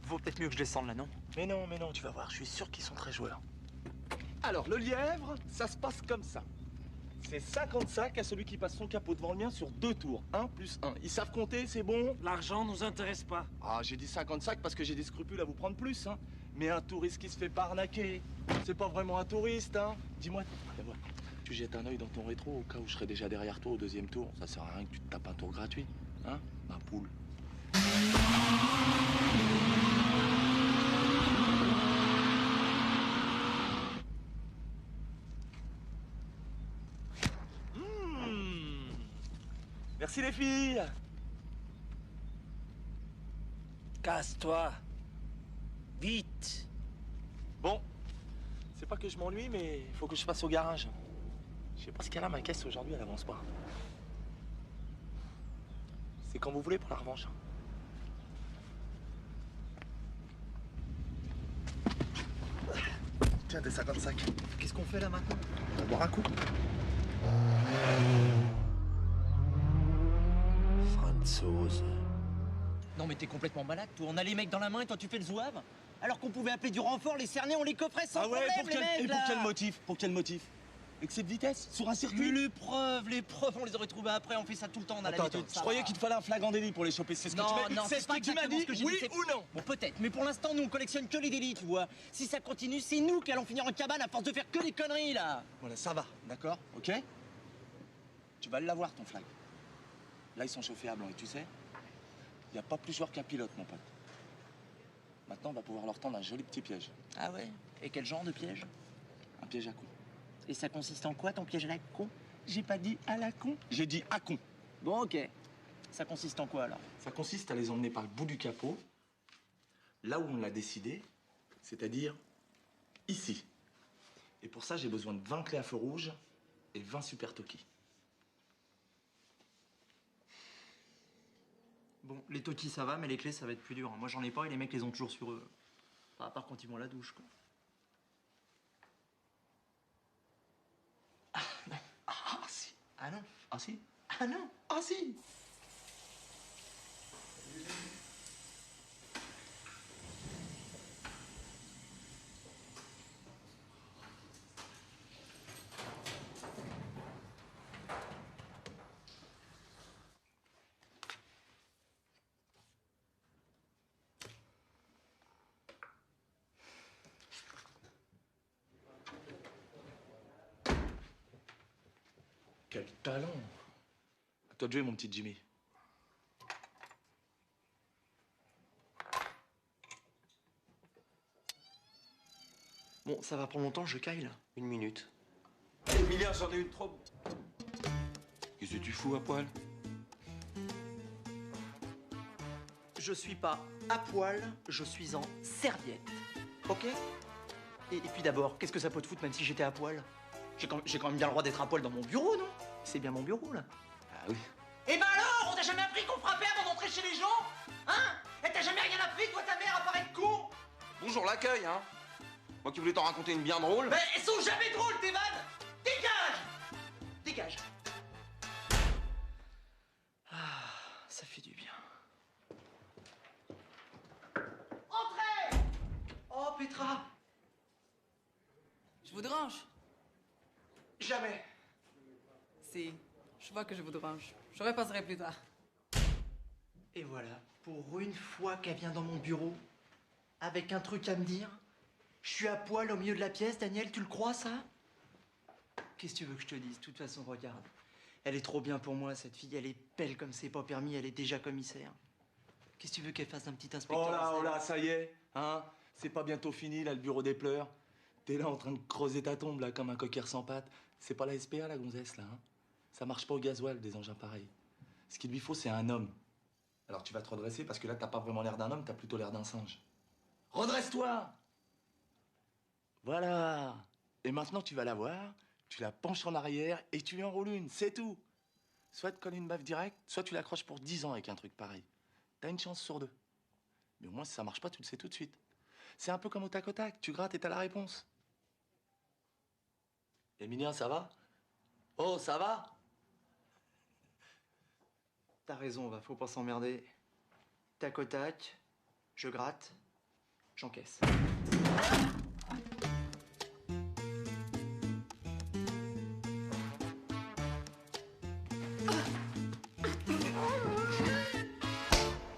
Vaut peut-être mieux que je descende là, non? Mais non, tu vas voir, je suis sûr qu'ils sont très joueurs. Alors, le lièvre, ça se passe comme ça. C'est 55 à celui qui passe son capot devant le mien sur 2 tours. 1 plus 1. Ils savent compter, c'est bon? L'argent nous intéresse pas. Ah, j'ai dit 55 parce que j'ai des scrupules à vous prendre plus, hein. Mais un touriste qui se fait pas arnaquer, c'est pas vraiment un touriste, hein. Dis-moi, tu jettes un œil dans ton rétro au cas où je serais déjà derrière toi au 2e tour. Ça sert à rien que tu te tapes un tour gratuit, hein, ma poule. Merci les filles. Casse-toi. Vite. Bon, c'est pas que je m'ennuie, mais il faut que je passe au garage. Je sais pas ce qu'elle a, ma caisse aujourd'hui, elle avance pas. C'est quand vous voulez pour la revanche. Tiens, tes 55. Qu'est-ce qu'on fait là maintenant? On va boire un coup. Franzose. Non mais t'es complètement malade, toi. On a les mecs dans la main et toi tu fais le zouave? Alors qu'on pouvait appeler du renfort, les cernés, on les coffrait sans problème, les mecs, et là. pour quel motif? Pour quel motif? Excès de vitesse? Sur un circuit? Mais les preuves, on les aurait trouvées après, on fait ça tout le temps, on a l'habitude. Je croyais qu'il te fallait un flagrant délit pour les choper, c'est ce que tu m'as dit? Non, c'est ce pas que tu m'as dit, exactement ce que j'ai oui dit, ou non? Bon, peut-être, mais pour l'instant, nous, on collectionne que les délits, tu vois. Si ça continue, c'est nous qui allons finir en cabane à force de faire que des conneries, là. Voilà, ça va, d'accord? Ok? Tu vas l'avoir, ton flag. Là, ils sont chauffés à blanc, et tu sais, il n'y a pas plus joueur qu'un pilote, mon pote. Maintenant, on va pouvoir leur tendre un joli petit piège. Ah ouais? Et quel genre de piège? Un piège à coups. Et ça consiste en quoi, ton piège à la con? J'ai pas dit à la con, j'ai dit à con. Bon, ok. Ça consiste en quoi, alors? Ça consiste à les emmener par le bout du capot, là où on l'a décidé, c'est-à-dire ici. Et pour ça, j'ai besoin de 20 clés à feu rouge et 20 super Toki. Bon, les Toki, ça va, mais les clés, ça va être plus dur. Moi, j'en ai pas et les mecs les ont toujours sur eux. Enfin, à part quand ils vont à la douche, quoi. Ah non. Ah si. Ah non. Ah si. Ah non. Ah si. Quel talent! À toi de jouer, mon petit Jimmy. Bon, ça va prendre longtemps, je caille, là. 1 minute. Emilia, j'en ai une trop. Qu'est-ce que tu fous à poil? Je suis pas à poil, je suis en serviette. Ok? Et puis d'abord, qu'est-ce que ça peut te foutre même si j'étais à poil? J'ai quand même bien le droit d'être à poil dans mon bureau, non? C'est bien mon bureau, là. Ah oui. Eh ben alors, on t'a jamais appris qu'on frappait avant d'entrer chez les gens? Hein? Et t'as jamais rien appris, toi, ta mère, à part être con? Bonjour l'accueil, hein. Moi qui voulais t'en raconter une bien drôle. Mais elles sont jamais drôles, tes vannes! Dégage! Dégage! Ah, ça fait du bien. Entrez! Oh, Petra! Je vous dérange? Jamais. Si, je vois que je vous dérange. Je repasserai plus tard. Et voilà, pour une fois qu'elle vient dans mon bureau, avec un truc à me dire, je suis à poil au milieu de la pièce, Daniel, tu le crois, ça? Qu'est-ce que tu veux que je te dise? De toute façon, regarde. Elle est trop bien pour moi, cette fille. Elle est belle comme c'est pas permis, elle est déjà commissaire. Qu'est-ce que tu veux qu'elle fasse d'un petit inspecteur? Oh là, ça y est, hein? C'est pas bientôt fini, là, le bureau des pleurs. T'es là en train de creuser ta tombe, là, comme un cocker sans pattes. C'est pas la SPA, la gonzesse, là, hein? Ça marche pas au gasoil, des engins pareils. Ce qu'il lui faut, c'est un homme. Alors tu vas te redresser, parce que là, t'as pas vraiment l'air d'un homme, t'as plutôt l'air d'un singe. Redresse-toi! Voilà. Et maintenant, tu vas la voir, tu la penches en arrière et tu lui enroules une, c'est tout. Soit elle te colle une baffe directe, soit tu l'accroches pour 10 ans avec un truc pareil. T'as une chance sur 2. Mais au moins, si ça marche pas, tu le sais tout de suite. C'est un peu comme au tac au tac, tu grattes et t'as la réponse. Emilien, ça va? Oh, ça va? T'as raison, va, faut pas s'emmerder. Tac au tac, je gratte, j'encaisse.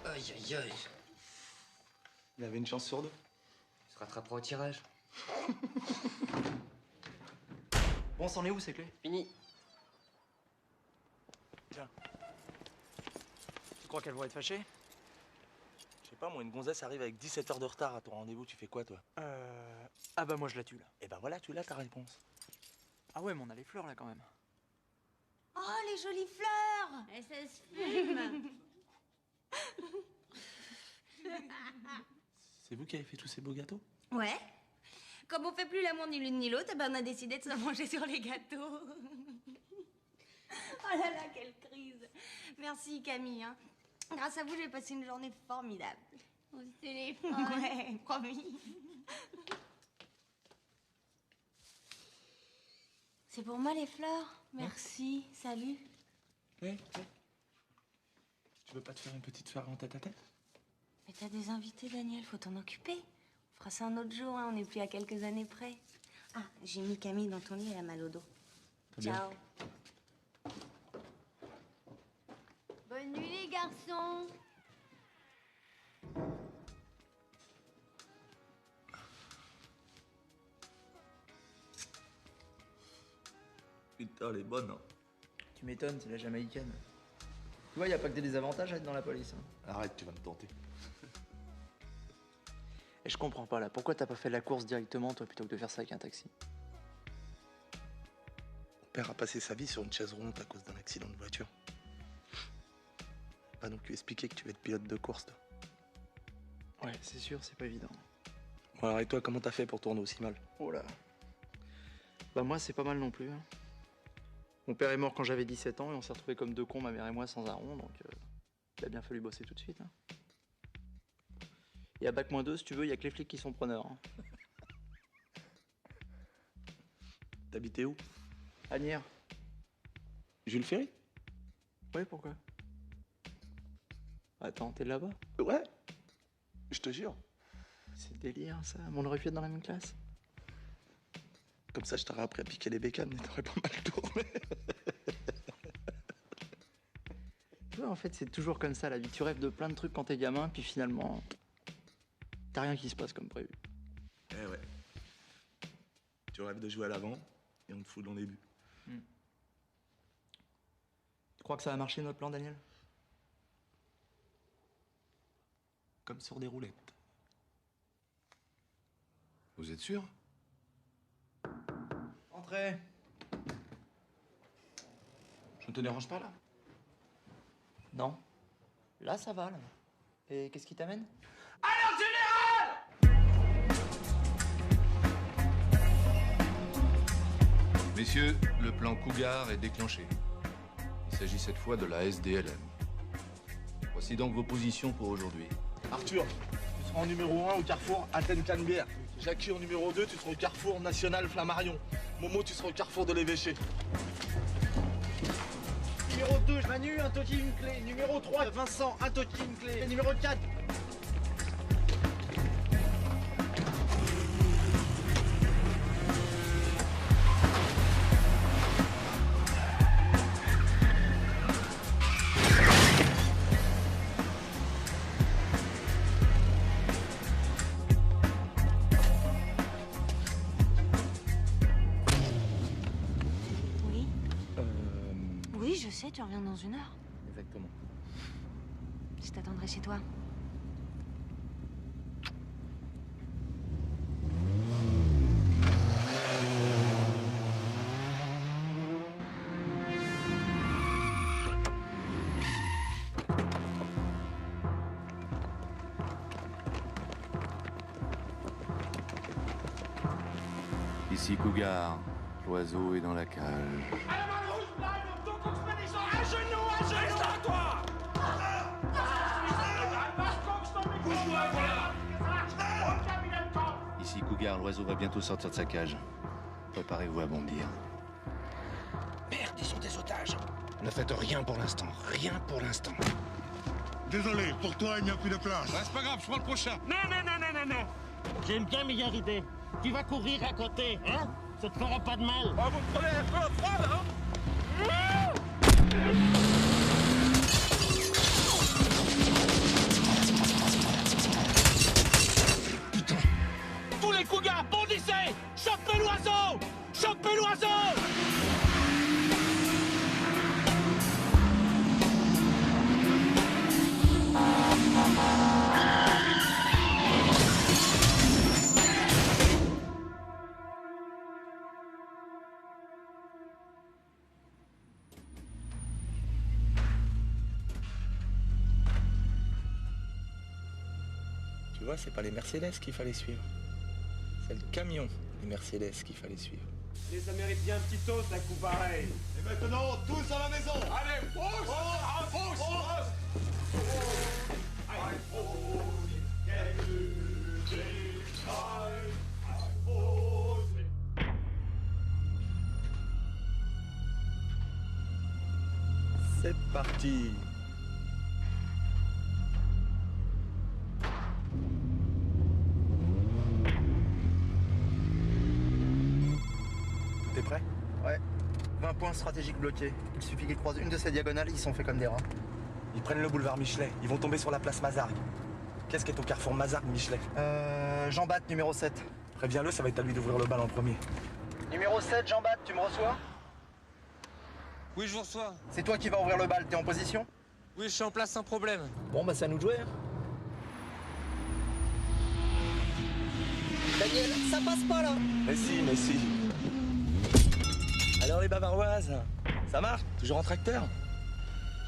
Aïe, aïe, aïe. Il avait une chance sur 2. Il se rattrapera au tirage. Bon, c'en est où, ces clés? Fini. Tiens. Tu crois qu'elles vont être fâchées? Je sais pas, moi, une gonzesse arrive avec 17 heures de retard à ton rendez-vous, tu fais quoi, toi? Ah bah moi, je la tue, là. Eh ben voilà, tu l'as ta réponse. Ah ouais, mais on a les fleurs, là, quand même. Oh, les jolies fleurs! Et ça se fume. C'est vous qui avez fait tous ces beaux gâteaux? Ouais. Comme on fait plus l'amour ni l'une ni l'autre, eh ben on a décidé de se manger sur les gâteaux. Oh là là, quelle crise. Merci Camille. Hein. Grâce à vous, j'ai passé une journée formidable. Au téléphone. Ouais, promis. C'est pour moi les fleurs. Merci. Salut. Oui. Tu veux pas te faire une petite soirée en tête-à-tête? Mais t'as des invités, Daniel, faut t'en occuper. On fera ça un autre jour, hein. On n'est plus à quelques années près. Ah, j'ai mis Camille dans ton lit, elle a mal au dos. Très bien. Ciao. Bonne nuit, les garçons. Putain, elle est bonne, hein. Tu m'étonnes, c'est la jamaïcaine. Tu vois, y a pas que des désavantages à être dans la police. Hein. Arrête, tu vas me tenter. Et je comprends pas, là. Pourquoi t'as pas fait la course directement, toi, plutôt que de faire ça avec un taxi? père a passé sa vie sur une chaise roulante à cause d'un accident de voiture. Pas non plus expliquer que tu veux être pilote de course, toi. Ouais, c'est sûr, c'est pas évident. Bon, alors et toi, comment t'as fait pour tourner aussi mal? Oh là. Bah moi, c'est pas mal non plus. Hein. Mon père est mort quand j'avais 17 ans et on s'est retrouvés comme deux cons, ma mère et moi, sans un rond, donc il a bien fallu bosser tout de suite. Hein. Et à Bac-2, si tu veux, il y a que les flics qui sont preneurs. Hein. T'habitais où? Agnières. Jules Ferry? Ouais, pourquoi? Attends, t'es là-bas? Ouais, je te jure. C'est délire, ça. On aurait pu être dans la même classe. Comme ça, je t'aurais appris à piquer les bécanes, mais t'aurais pas mal tourné. Tu vois, en fait, c'est toujours comme ça, la vie. Tu rêves de plein de trucs quand t'es gamin, puis finalement, t'as rien qui se passe comme prévu. Eh ouais. Tu rêves de jouer à l'avant, et on te fout dans les buts. Tu crois que ça va marcher, notre plan, Daniel? Comme sur des roulettes. Vous êtes sûr? Entrez. Je ne te dérange pas, là? Non. Là, ça va, là. Et qu'est-ce qui t'amène? Alors, général! Messieurs, le plan Cougar est déclenché. Il s'agit cette fois de la SDLM. Voici donc vos positions pour aujourd'hui. Arthur, tu seras en numéro 1 au carrefour Athènes-Canebière. Jackie en numéro 2, tu seras au carrefour National Flammarion. Momo, tu seras au carrefour de l'Évêché. Numéro 2, Manu, un toki, une clé. Numéro 3, Vincent, un toki, une clé. Et numéro 4. Oui, je sais, tu reviens dans 1 heure. Exactement. Je t'attendrai chez toi. Ici Cougar, l'oiseau est dans la cage. Un genou, reste là, toi! Ici Cougar, l'oiseau va bientôt sortir de sa cage. Préparez-vous à bondir. Merde, ils sont des otages. Ne faites rien pour l'instant. Rien pour l'instant. Désolé, pour toi, il n'y a plus de place. C'est pas grave, je prends le prochain. Non. J'ai une bien meilleure idée. Tu vas courir à côté, hein? Ça te fera pas de mal. Ah, vous me prenez un peu à froid, là, hein? Putain! Tous les cougars, bondissez! Chopez l'oiseau! Chopez l'oiseau! Tu vois, c'est pas les Mercedes qu'il fallait suivre. C'est le camion des Mercedes qu'il fallait suivre. Et ça mérite bien un petit toast, un coup pareil. Et maintenant, tous à la maison. Allez, pousse! C'est parti. T'es prêt? Ouais. 20 points stratégiques bloqués. Il suffit qu'ils croisent une de ces diagonales, ils sont faits comme des rats. Ils prennent le boulevard Michelet. Ils vont tomber sur la place Mazargues. Qu'est-ce qui est au carrefour Mazargues-Michelet? Jean Bat, numéro 7. Préviens-le, ça va être à lui d'ouvrir le bal en premier. Numéro 7, Jean Bat, tu me reçois? Oui, je vous reçois. C'est toi qui vas ouvrir le bal, t'es en position? Oui, je suis en place sans problème. Bon, bah c'est à nous de jouer. Hein. Daniel, ça passe pas là. Mais si. Allez Alors les bavaroises, ça marche? Toujours en tracteur?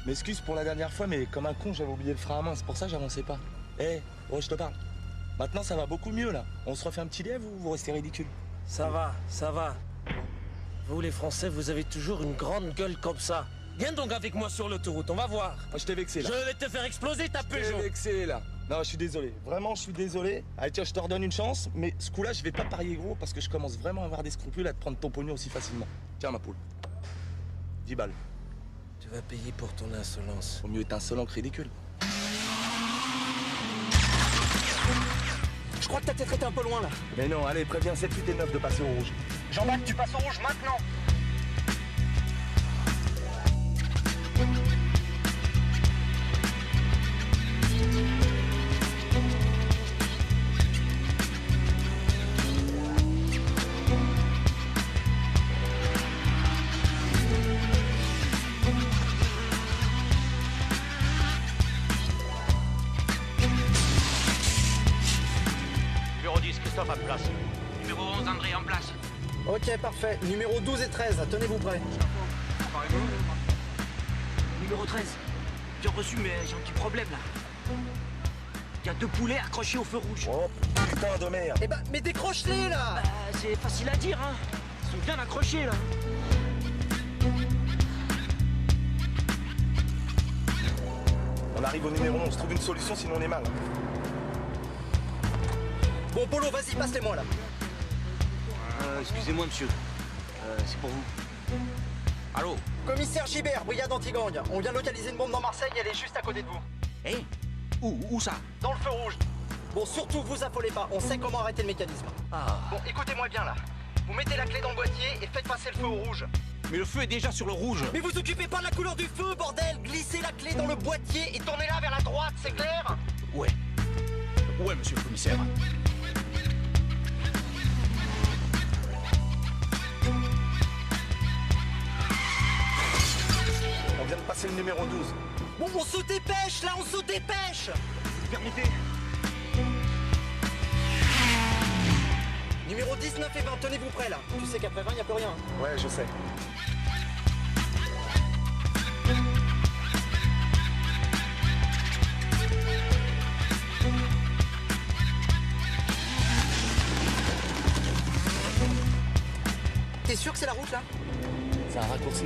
M'excuse pour la dernière fois, mais comme un con, j'avais oublié le frein à main, c'est pour ça que j'avançais pas. Oh, je te parle. Maintenant, ça va beaucoup mieux, là. On se refait un petit lièvre ou vous restez ridicule? Ça va, ça va. Vous, les Français, vous avez toujours une grande gueule comme ça. Viens donc avec moi sur l'autoroute, on va voir. Oh, je t'ai vexé, là. Je vais te faire exploser ta Peugeot. Je t'ai vexé, là. Non, je suis désolé. Vraiment, je suis désolé. Allez, tiens, je te redonne une chance, mais ce coup-là, je vais pas parier gros parce que je commence vraiment à avoir des scrupules à te prendre ton pognon aussi facilement. Tiens, ma poule. 10 balles. Tu vas payer pour ton insolence. Vaut mieux être insolent que ridicule. Je crois que t'as peut-être été un peu loin là. Mais non, allez, préviens 7, 8 et 9 de passer au rouge. Jean-Baptiste, tu passes au rouge maintenant. Numéro 10, Christophe en place. Numéro 11, André en place. Ok, parfait. Numéro 12 et 13, tenez-vous prêts. Numéro 13. Bien reçu, mais j'ai un petit problème là. Il y a 2 poulets accrochés au feu rouge. Oh putain de merde. Eh ben, mais décroche-les là. C'est facile à dire, hein. Ils sont bien accrochés là. On arrive au numéro 11, trouve une solution sinon on est mal. Bon, Polo, vas-y, passe-les-moi là. Excusez-moi, monsieur. C'est pour vous. Allô? Commissaire Gibert, brigade anti-gang. On vient de localiser une bombe dans Marseille, elle est juste à côté de vous. Où ça? Dans le feu rouge. Bon, surtout, vous affolez pas, on sait comment arrêter le mécanisme. Bon, écoutez-moi bien là. Vous mettez la clé dans le boîtier et faites passer le feu au rouge. Mais le feu est déjà sur le rouge. Mais vous occupez pas de la couleur du feu, bordel! Glissez la clé dans le boîtier et tournez-la vers la droite, c'est clair? Ouais. Ouais, monsieur le commissaire. On vient de passer le numéro 12. Bon, on se dépêche là, on se dépêche! Permettez. Numéro 19 et 20, tenez-vous prêts là. Tu sais qu'après 20, y a plus rien. Ouais, je sais. T'es sûr que c'est la route là? C'est un raccourci.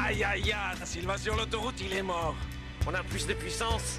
Aïe aïe aïe, s'il va sur l'autoroute, il est mort. On a plus de puissance.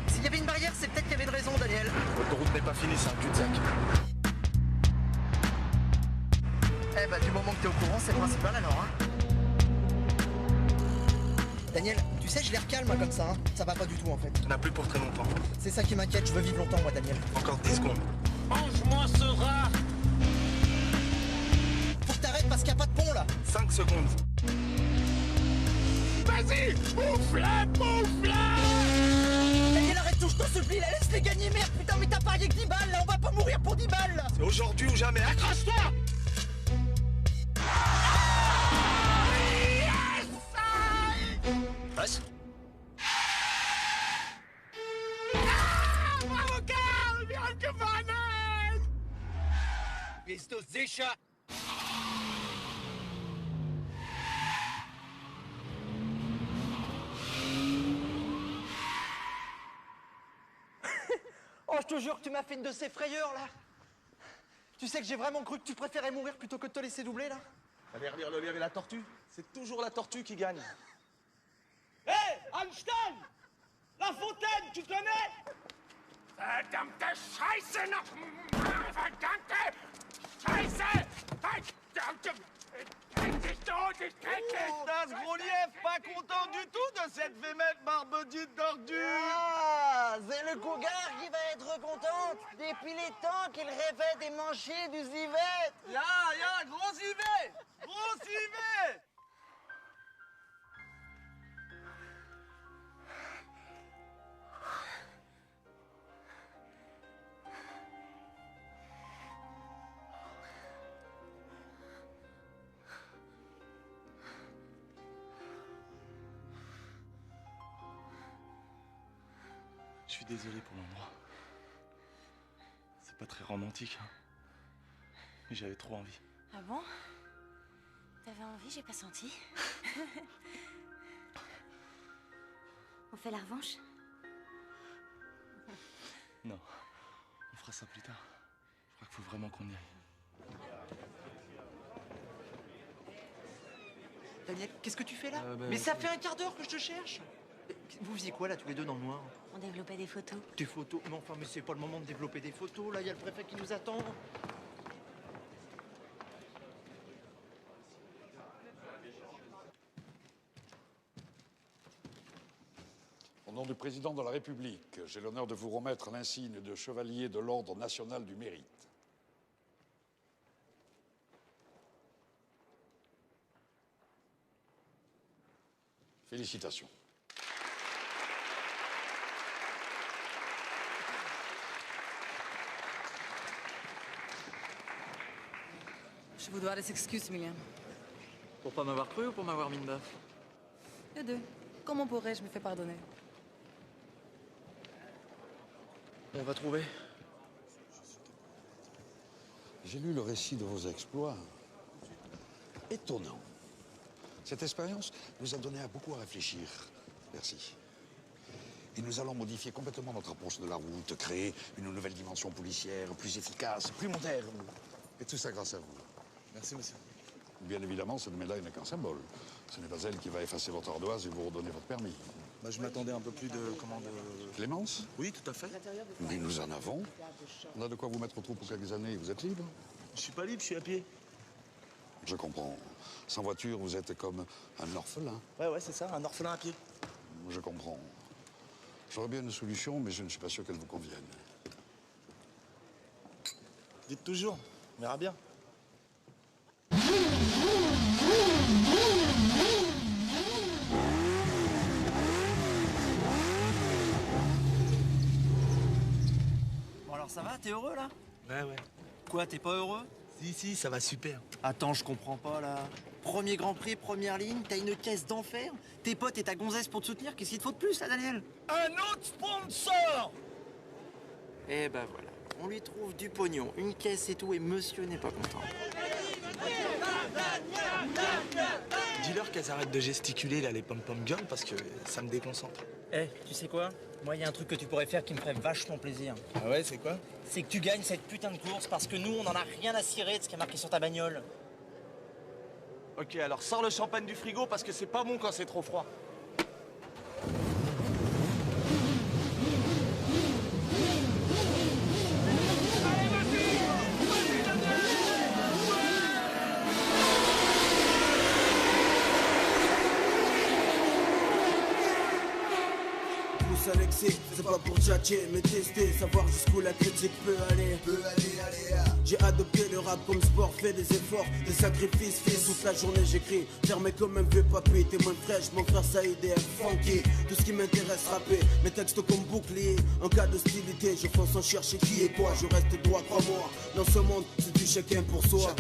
S'il y avait une barrière, c'est peut-être qu'il y avait une raison, Daniel. L'autoroute n'est pas finie, c'est un cul-de-sac. Eh bah, du moment que t'es au courant, c'est le principal alors, hein. Daniel, tu sais, je l'air calme moi, comme ça, hein. Ça va pas du tout en fait. On a plus pour très longtemps. C'est ça qui m'inquiète, je veux vivre longtemps, moi, Daniel. Encore 10 secondes. Mange-moi ce rat. Faut que t'arrêtes parce qu'il n'y a pas de pont là. 5 secondes. Vas-y. Vas-y, bouffe-la, bouffe-la! Daniel, arrête tout, je t'en supplie, là, laisse-les gagner, merde, putain, mais t'as parié que 10 balles, là, on va pas mourir pour 10 balles, là! C'est aujourd'hui ou jamais, accroche-toi! Passe. Bravo, Karl! Wir haben gewonnen! Bist du sicher? Oh, je te jure que tu m'as fait une de ces frayeurs, là. Tu sais que j'ai vraiment cru que tu préférais mourir plutôt que de te laisser doubler, là. Allez relire le lire et la tortue. C'est toujours la tortue qui gagne. Hé, Einstein! La Fontaine, tu connais? Verdammte Scheiße noch! Verdammte Scheiße! Verdammte... Ich tot, ich krieg Das gros lièvre, pas content du tout de cette vémette barbedite d'ordure. Ah, c'est le cougar qui va être contente. Depuis les temps qu'il rêvait des manchets du Zivet. Ya, gros Zivet! Gros Zivet! Je suis désolé pour l'endroit. C'est pas très romantique, hein. Mais j'avais trop envie. Ah bon? T'avais envie, j'ai pas senti. On fait la revanche? Non, on fera ça plus tard. Je crois qu'il faut vraiment qu'on y aille. Daniel, qu'est-ce que tu fais là? Ben, Mais ça fait un quart d'heure que je te cherche. Vous faisiez quoi là, tous les deux dans le noir? On développait des photos. Des photos? Mais enfin, mais c'est pas le moment de développer des photos, là, il y a le préfet qui nous attend. Au nom du président de la République, j'ai l'honneur de vous remettre l'insigne de chevalier de l'Ordre national du mérite. Félicitations. Je vous dois des excuses, Emilien. Pour pas m'avoir cru ou pour m'avoir mis une baffe? Les deux. Comment pourrais-je me faire pardonner? On va trouver. J'ai lu le récit de vos exploits. Étonnant. Cette expérience nous a donné beaucoup à réfléchir. Merci. Et nous allons modifier complètement notre approche de la route, créer une nouvelle dimension policière, plus efficace, plus moderne. Et tout ça grâce à vous. Merci, monsieur. Bien évidemment, cette médaille n'est qu'un symbole. Ce n'est pas elle qui va effacer votre ardoise et vous redonner votre permis. Bah, je m'attendais un peu plus de... Clémence? Oui, tout à fait. Mais nous en avons. On a de quoi vous mettre au trou pour quelques années et vous êtes libre. Je suis pas libre, je suis à pied. Je comprends. Sans voiture, vous êtes comme un orphelin. Ouais, c'est ça, un orphelin à pied. Je comprends. J'aurais bien une solution, mais je ne suis pas sûr qu'elle vous convienne. Dites toujours, on verra bien. Bon alors ça va, t'es heureux là? Ouais. Quoi, t'es pas heureux? Si, ça va super. Attends, je comprends pas là. Premier Grand Prix, première ligne, t'as une caisse d'enfer? Tes potes et ta gonzesse pour te soutenir, qu'est-ce qu'il te faut de plus là, Daniel? Un autre sponsor! Eh ben voilà, on lui trouve du pognon, une caisse et tout, et monsieur n'est pas content. Dis-leur qu'elles arrêtent de gesticuler là, les pom-pom girls, parce que ça me déconcentre. Eh, tu sais quoi? Moi, il y a un truc que tu pourrais faire qui me ferait vachement plaisir. Ah ouais, c'est quoi? C'est que tu gagnes cette putain de course parce que nous, on en a rien à cirer de ce qui est marqué sur ta bagnole. Ok, alors sors le champagne du frigo parce que c'est pas bon quand c'est trop froid. Alexis, c'est pas pour tchatcher, mais tester, savoir jusqu'où la critique peut aller. J'ai adopté le rap comme sport, fait des efforts, des sacrifices, fils. Toute la journée j'écris, fermé comme un vieux papy. Témoin fraîche, mon frère Saïd est funky. Tout ce qui m'intéresse rapper, mes textes comme bouclier. En cas d'hostilité, je fonce sans chercher qui est quoi. Je reste droit, crois-moi. Dans ce monde, c'est du chacun pour soi.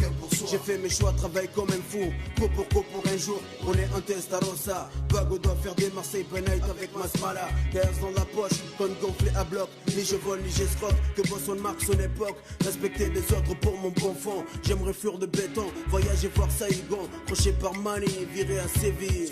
J'ai fait mes choix, travaille comme un fou. Co pour un jour, on est en Testarossa. Bago doit faire des Marseille by night avec ma smala. Gaz dans la poche, conne gonflé à bloc. Ni je vole, ni j'escroque, que Boston marque son époque. Respecter les autres pour mon bon fond. J'aimerais fuir de béton, voyager voir Saïgon. Crochet par Mani, viré à Séville.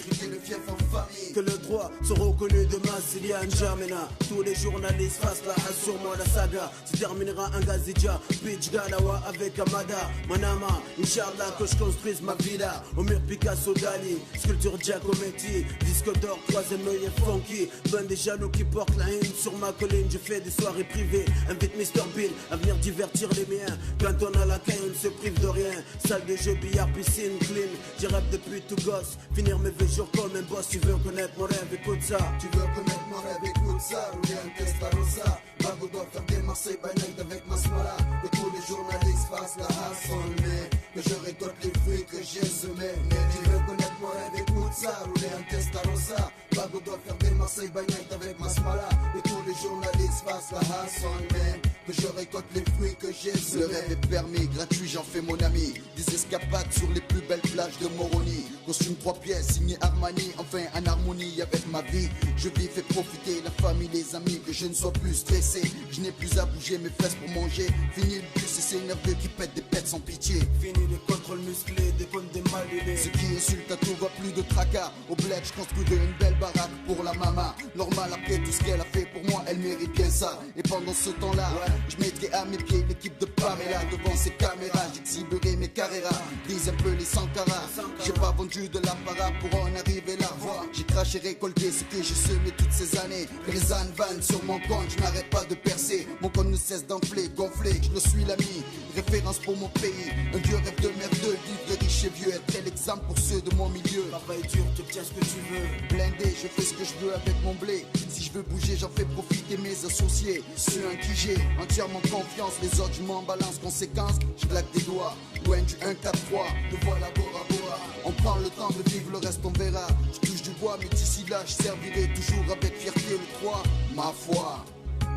Que le droit soit reconnu de Massilia N'Djamena. Tous les journalistes fassent la assure-moi la saga. Se terminera un Gazidja, Pitch Galawa avec Amada. Manama, Inch'Allah que je construise ma villa. Au mur Picasso Dali, sculpture Giacometti. Disque d'or, troisième œil est funky. Ben des jaloux qui portent la haine sur ma colline. Je fais des soirées privées, invite Mr Bill à venir divertir les miens. Quand on a la caille, on ne se prive de rien. Salle de jeu, billard, piscine, clean. J'y rêve depuis tout gosse, finir mes vieux jours comme un boss. Tu veux connaître mon rêve, écoute ça. Tu veux connaître mon rêve, écoute ça. Rouler un Testarossa. Bago doit faire des Marseille by night avec ma smala. Que tous les journalistes fassent la hassonner. Que je récolte les fruits que j'ai semés. Tu veux connaître mon rêve, écoute ça. Rouler un Testarossa. Bago doit faire des Marseille by night avec ma smala. Que tous les journalistes fassent la hassonner. Que je récolte les fruits que j'ai semés. Le rêve est permis, gratuit, j'en fais mon ami. Des escapades sur les plus belles plages de Moroni. Costume 3 pièces, signé Armani. Enfin en harmonie avec ma vie. Je vis, fais profiter la famille, les amis. Que je ne sois plus stressé. Je n'ai plus à bouger mes fesses pour manger. Fini le bus et ces nerveux qui pètent des pètes sans pitié. Fini les contrôles musclés, des comptes des malulés. Ceux qui insultent à tout va plus de tracas. Au bled, je construis une belle baraque pour la maman. Normal après tout ce qu'elle a fait pour moi, elle mérite bien ça. Et pendant ce temps-là, je mettrai à mes pieds l'équipe de Pamela. Devant ces caméras, j'exhiberai mes carreras. Brise un peu les Sankara. J'ai pas vendu de l'apparat pour en arriver là. J'ai craché, récolté ce que j'ai semé toutes ces années. Les ânes vannes sur mon compte, je n'arrête pas de percer. Mon compte ne cesse d'enfler, gonfler. Je le suis l'ami, référence pour mon pays. Un vieux rêve de merdeux, vivre riche et vieux. Être l'exemple pour ceux de mon milieu. Travail dur, tu obtiens ce que tu veux. Blindé, je fais ce que je veux avec mon blé. Si je veux bouger, j'en fais profiter mes associés. Ceux en qui j'ai entièrement confiance. Les autres, je m'en balance. Conséquence, je claque des doigts. Loin du 1-4-3, me voilà Bora Bora. On prend le temps de vivre, le reste on verra. Je touche du bois, mais d'ici là, je servirai toujours avec fierté le 3. Ma foi.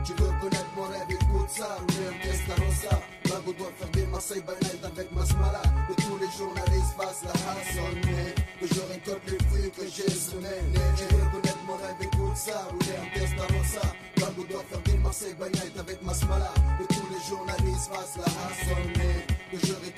Tu veux connaître mon rêve, écoute ça. Rouler un Testarossa. Bago doit faire des Marseille by night avec ma smala. Que tous les journalistes fassent la hassonner. Que je récolte les fruits que j'ai semés. Tu veux connaître mon rêve, écoute ça. Rouler un Testarossa. Bago doit faire des Marseille by night avec ma smala. Que tous les journalistes fassent la hassonner. Que je récolte